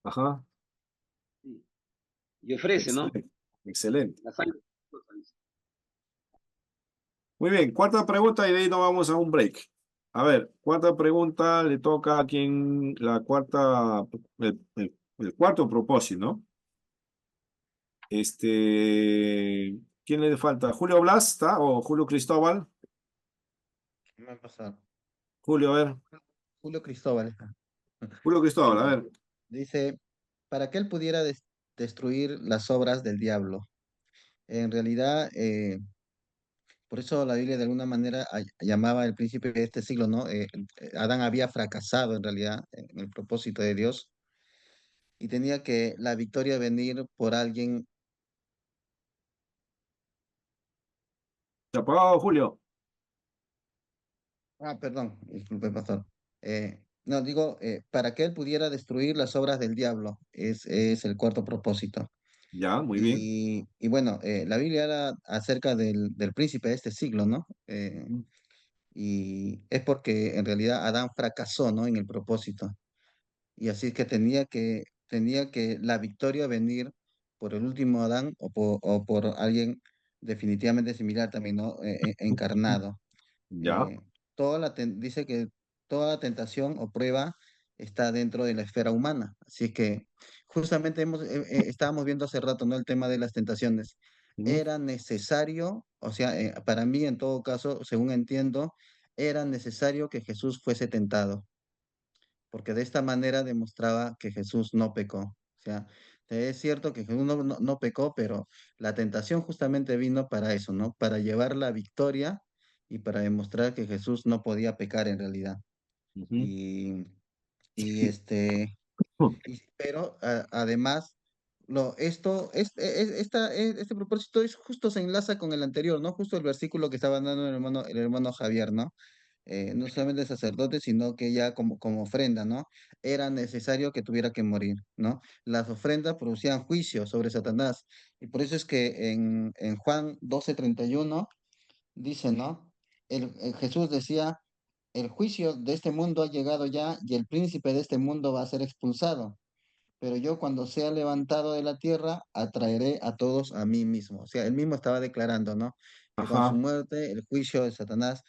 Ajá. Y ofrece, ¿no? Excelente. Excelente. La sangre. Muy bien. Cuarta pregunta y de ahí nos vamos a un break. A ver, cuarta pregunta le toca a quien la cuarta, el cuarto propósito, ¿no? ¿Quién le falta? ¿Julio Blas está? ¿O Julio Cristóbal? ¿Qué me ha pasado? Julio, a ver. Julio Cristóbal. Julio Cristóbal, a ver. Dice, para que él pudiera destruir las obras del diablo. En realidad, por eso la Biblia de alguna manera llamaba al príncipe de este siglo, ¿no? Adán había fracasado en realidad en el propósito de Dios y tenía que la victoria venir por alguien. ¿Se ha apagado, Julio? Perdón, disculpe, pastor. No, digo, para que él pudiera destruir las obras del diablo, es el cuarto propósito. Ya, muy bien. Y bueno, la Biblia habla acerca del príncipe de este siglo, ¿no? Y es porque en realidad Adán fracasó, ¿no? En el propósito. Y así es que tenía que la victoria venir por el último Adán o por alguien definitivamente similar también, ¿no? Encarnado. Ya. Eh, dice que toda la tentación o prueba está dentro de la esfera humana. Así que justamente estábamos viendo hace rato, ¿no? El tema de las tentaciones. Ujú. Era necesario, o sea, para mí en todo caso, según entiendo, era necesario que Jesús fuese tentado, porque de esta manera demostraba que Jesús no pecó. O sea, es cierto que Jesús no pecó, pero la tentación justamente vino para eso, ¿no? Para llevar la victoria y para demostrar que Jesús no podía pecar en realidad. Ujú. Y, y este, pero además, este propósito justo se enlaza con el anterior, ¿no? Justo el versículo que estaba dando el hermano Javier, ¿no? No solamente sacerdote, sino que ya como ofrenda, ¿no? Era necesario que tuviera que morir, ¿no? Las ofrendas producían juicio sobre Satanás. Y por eso es que en Juan 12:31 dice, ¿no? Jesús decía, el juicio de este mundo ha llegado ya y el príncipe de este mundo va a ser expulsado. Pero yo cuando sea levantado de la tierra, atraeré a todos a mí mismo. O sea, él mismo estaba declarando, ¿no? Que con su Ajá. muerte el juicio de Satanás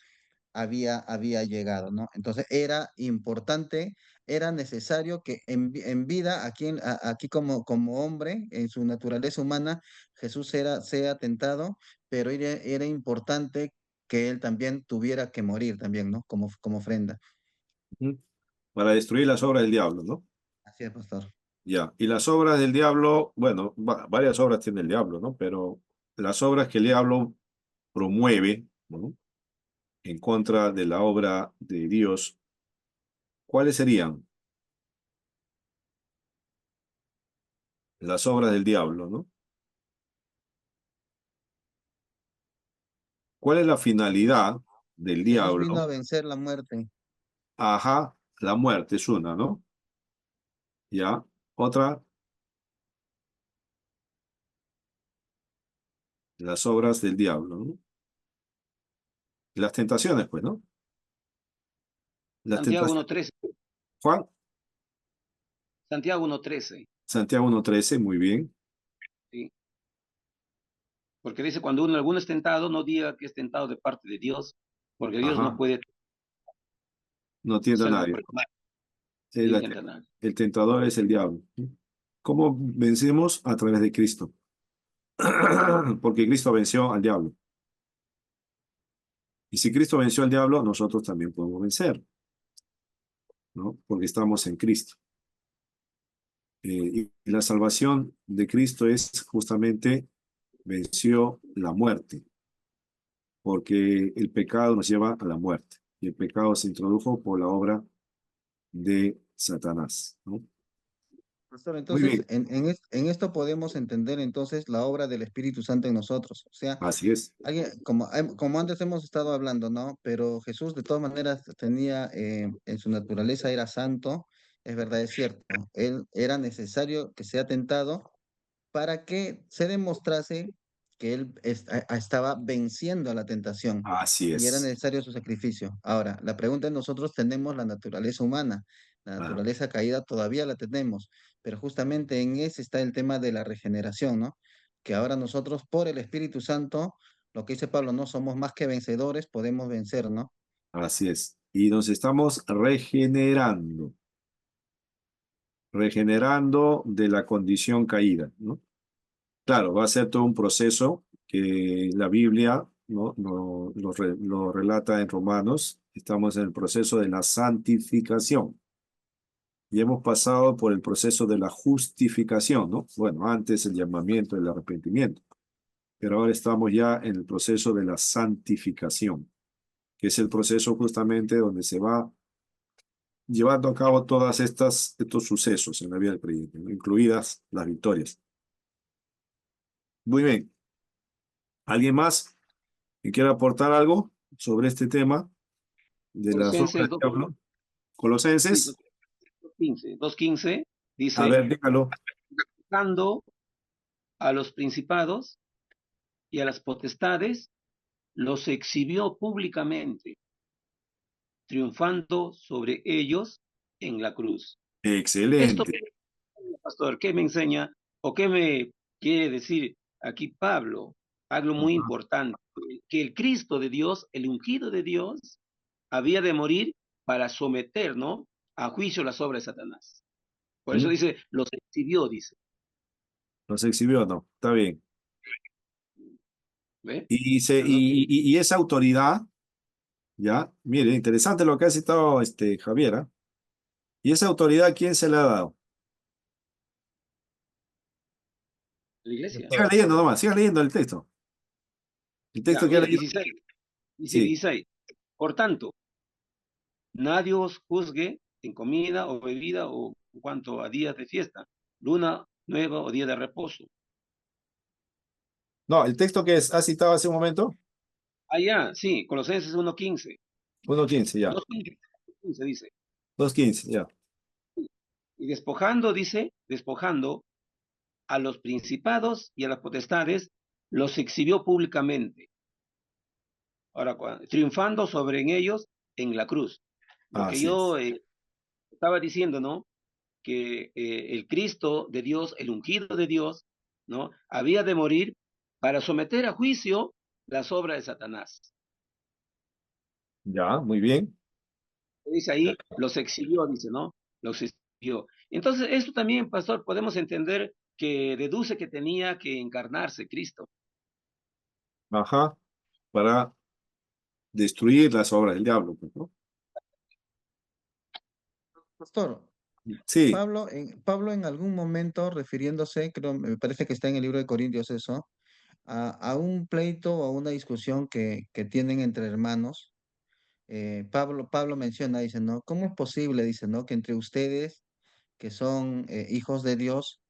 había llegado, ¿no? Entonces era importante, era necesario que en vida, aquí como hombre, en su naturaleza humana, Jesús sea tentado, pero era importante que él también tuviera que morir también, ¿no? Como ofrenda. Ujú. Para destruir las obras del diablo, ¿no? Así es, pastor. Ya. Y las obras del diablo, bueno, varias obras tiene el diablo, ¿no? Pero las obras que el diablo promueve, ¿no? En contra de la obra de Dios, ¿cuáles serían las obras del diablo, ¿no? ¿Cuál es la finalidad del Jesús vino diablo? a vencer la muerte. Ajá, la muerte es una, ¿no? Ya. Otra, las obras del diablo, ¿no? Las tentaciones, pues, ¿no? Las Santiago tentaciones. 1:13. Juan, Santiago 1:13. Santiago 1:13, muy bien. ¿Sí? Porque dice, cuando alguno es tentado, no diga que es tentado de parte de Dios, porque Dios no Ajá, puede no tienta a salvo nadie. personal, El, ni tienta a nadie. el tentador es el diablo. ¿Cómo vencemos? A través de Cristo. Porque Cristo venció al diablo. Y si Cristo venció al diablo, nosotros también podemos vencer. ¿no? Porque estamos en Cristo. Y la salvación de Cristo es justamente venció la muerte, porque el pecado nos lleva a la muerte. Y el pecado se introdujo por la obra de Satanás, ¿no? Pastor, Muy entonces, bien, en esto podemos entender entonces la obra del Espíritu Santo en nosotros. O sea, así es. como antes hemos estado hablando, ¿no? Pero Jesús de todas maneras tenía, en su naturaleza era santo, es verdad, es cierto. Él era necesario que sea tentado para que se demostrase que él estaba venciendo a la tentación Así y era es. necesario su sacrificio. Ahora, la pregunta es, nosotros tenemos la naturaleza humana, la Ah, naturaleza caída todavía la tenemos, pero justamente en ese está el tema de la regeneración, ¿no? Que ahora nosotros por el Espíritu Santo, lo que dice Pablo, no somos más que vencedores, podemos vencer, ¿no? así es. Y nos estamos regenerando de la condición caída, ¿no? Claro, va a ser todo un proceso que la Biblia, ¿no? Lo relata en Romanos. Estamos en el proceso de la santificación y hemos pasado por el proceso de la justificación, ¿no? Bueno, antes el llamamiento, el arrepentimiento, pero ahora estamos ya en el proceso de la santificación, que es el proceso justamente donde se va llevando a cabo todas estos sucesos en la vida del creyente, ¿no? Incluidas las victorias. Muy bien. ¿Alguien más que quiera aportar algo sobre este tema de las obras Colosenses del diablo? Colosenses, 2:15 a dice, ver, dígalo. dando a los principados y a las potestades, los exhibió públicamente, triunfando sobre ellos en la cruz. Esto, Excelente. pastor, ¿qué me enseña o qué me quiere decir aquí Pablo? Algo muy Ajá. importante, que el Cristo de Dios, el ungido de Dios, había de morir para someter, ¿no?, a juicio las obras de Satanás. Por eso ¿Mm? dice, los exhibió, dice. ¿Nos exhibió? No, está bien. ¿Ve? Entonces, Y esa autoridad, ya, mire, interesante lo que ha citado Javiera. ¿Y esa autoridad quién se la ha dado? la iglesia. Siga leyendo nomás, siga leyendo el texto. El Ya, texto que ha mira, leído. 16. Dice Sí. 16. Por tanto, nadie os juzgue en comida o bebida o en cuanto a días de fiesta, luna nueva o día de reposo. No, el texto que ha citado hace un momento, Ah, ya, sí, Colosenses 1:15. 1:15, ya. 2:15 dice. 2:15, ya. Y despojando, dice, despojando a los principados y a las potestades, los exhibió públicamente. Ahora, triunfando sobre en ellos en la cruz. Lo que Así yo es. estaba diciendo, ¿no? Que el Cristo de Dios, el ungido de Dios, ¿no?, había de morir para someter a juicio las obras de Satanás. Ya, muy bien. Dice ahí, los exhibió, dice, ¿no? Los exhibió. Entonces, esto también, pastor, podemos entender que deduce que tenía que encarnarse Cristo. Ajá. Para destruir las obras del diablo, pues, ¿no? Pastor, Sí. Pablo en algún momento refiriéndose, creo, me parece que está en el libro de Corintios eso, a un pleito o a una discusión que tienen entre hermanos. Pablo menciona, dice, ¿no? ¿Cómo es posible, dice, ¿no? Que entre ustedes, que son hijos de Dios,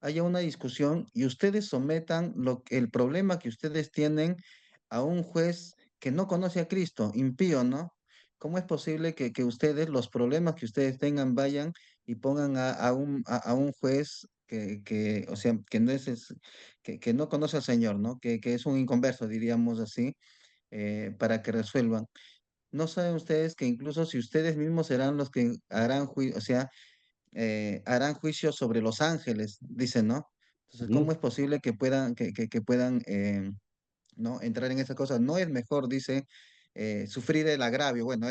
haya una discusión y ustedes sometan el problema que ustedes tienen a un juez que no conoce a Cristo, impío, ¿no? ¿Cómo es posible que ustedes, los problemas que ustedes tengan, vayan y pongan a un juez o sea, que no que no conoce al Señor, ¿no? Que es un inconverso, diríamos así, para que resuelvan? ¿No saben ustedes que incluso si ustedes mismos serán los que harán juicio, o sea, harán juicio sobre los ángeles, dicen, ¿no? Entonces, Ujú. ¿cómo es posible que puedan, que puedan ¿no?, entrar en esa cosa? No es mejor, dice, sufrir el agravio. Bueno,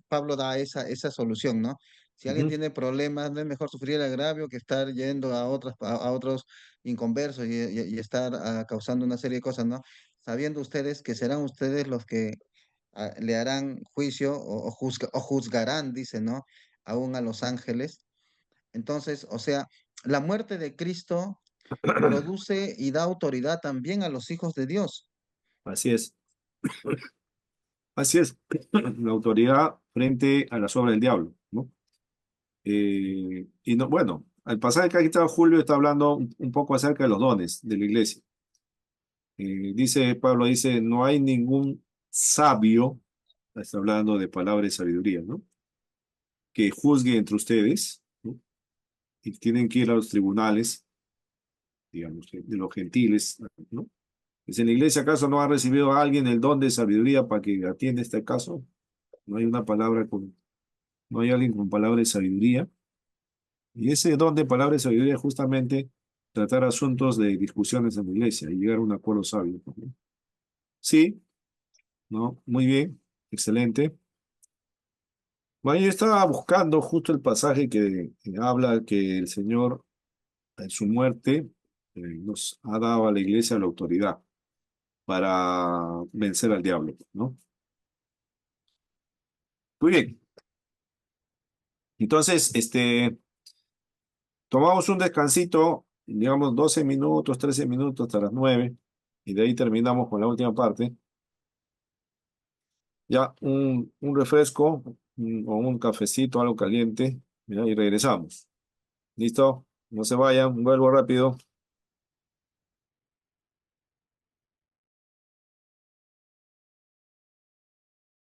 Pablo da esa solución, ¿no? Si alguien Ujú. tiene problemas, no es mejor sufrir el agravio que estar yendo a otros inconversos y estar causando una serie de cosas, ¿no? Sabiendo ustedes que serán ustedes los que le harán juicio o juzgarán, dice, ¿no? aún a los ángeles. Entonces, o sea, la muerte de Cristo produce y da autoridad también a los hijos de Dios. Así es. Así es. La autoridad frente a las obras del diablo, ¿no? Y no, bueno, el pasaje que aquí está Julio está hablando un poco acerca de los dones de la iglesia. Dice, Pablo dice, no hay ningún sabio, está hablando de palabra de sabiduría, ¿no? Que juzgue entre ustedes, ¿no? Y tienen que ir a los tribunales, digamos, de los gentiles, ¿no? ¿Es en la iglesia acaso no ha recibido a alguien el don de sabiduría para que atienda este caso? No hay una palabra con, no hay alguien con palabra de sabiduría. Y ese don de palabra de sabiduría es justamente tratar asuntos de discusiones en la iglesia y llegar a un acuerdo sabio, ¿no? Sí, ¿no? Muy bien, excelente. Bueno, yo estaba buscando justo el pasaje que habla que el Señor en su muerte nos ha dado a la iglesia la autoridad para vencer al diablo, ¿no? Muy bien. Entonces, tomamos un descansito, digamos 12 minutos, 13 minutos hasta las 9, y de ahí terminamos con la última parte. Ya un refresco o un cafecito, algo caliente, ¿ya? Y regresamos. ¿Listo? No se vayan, vuelvo rápido.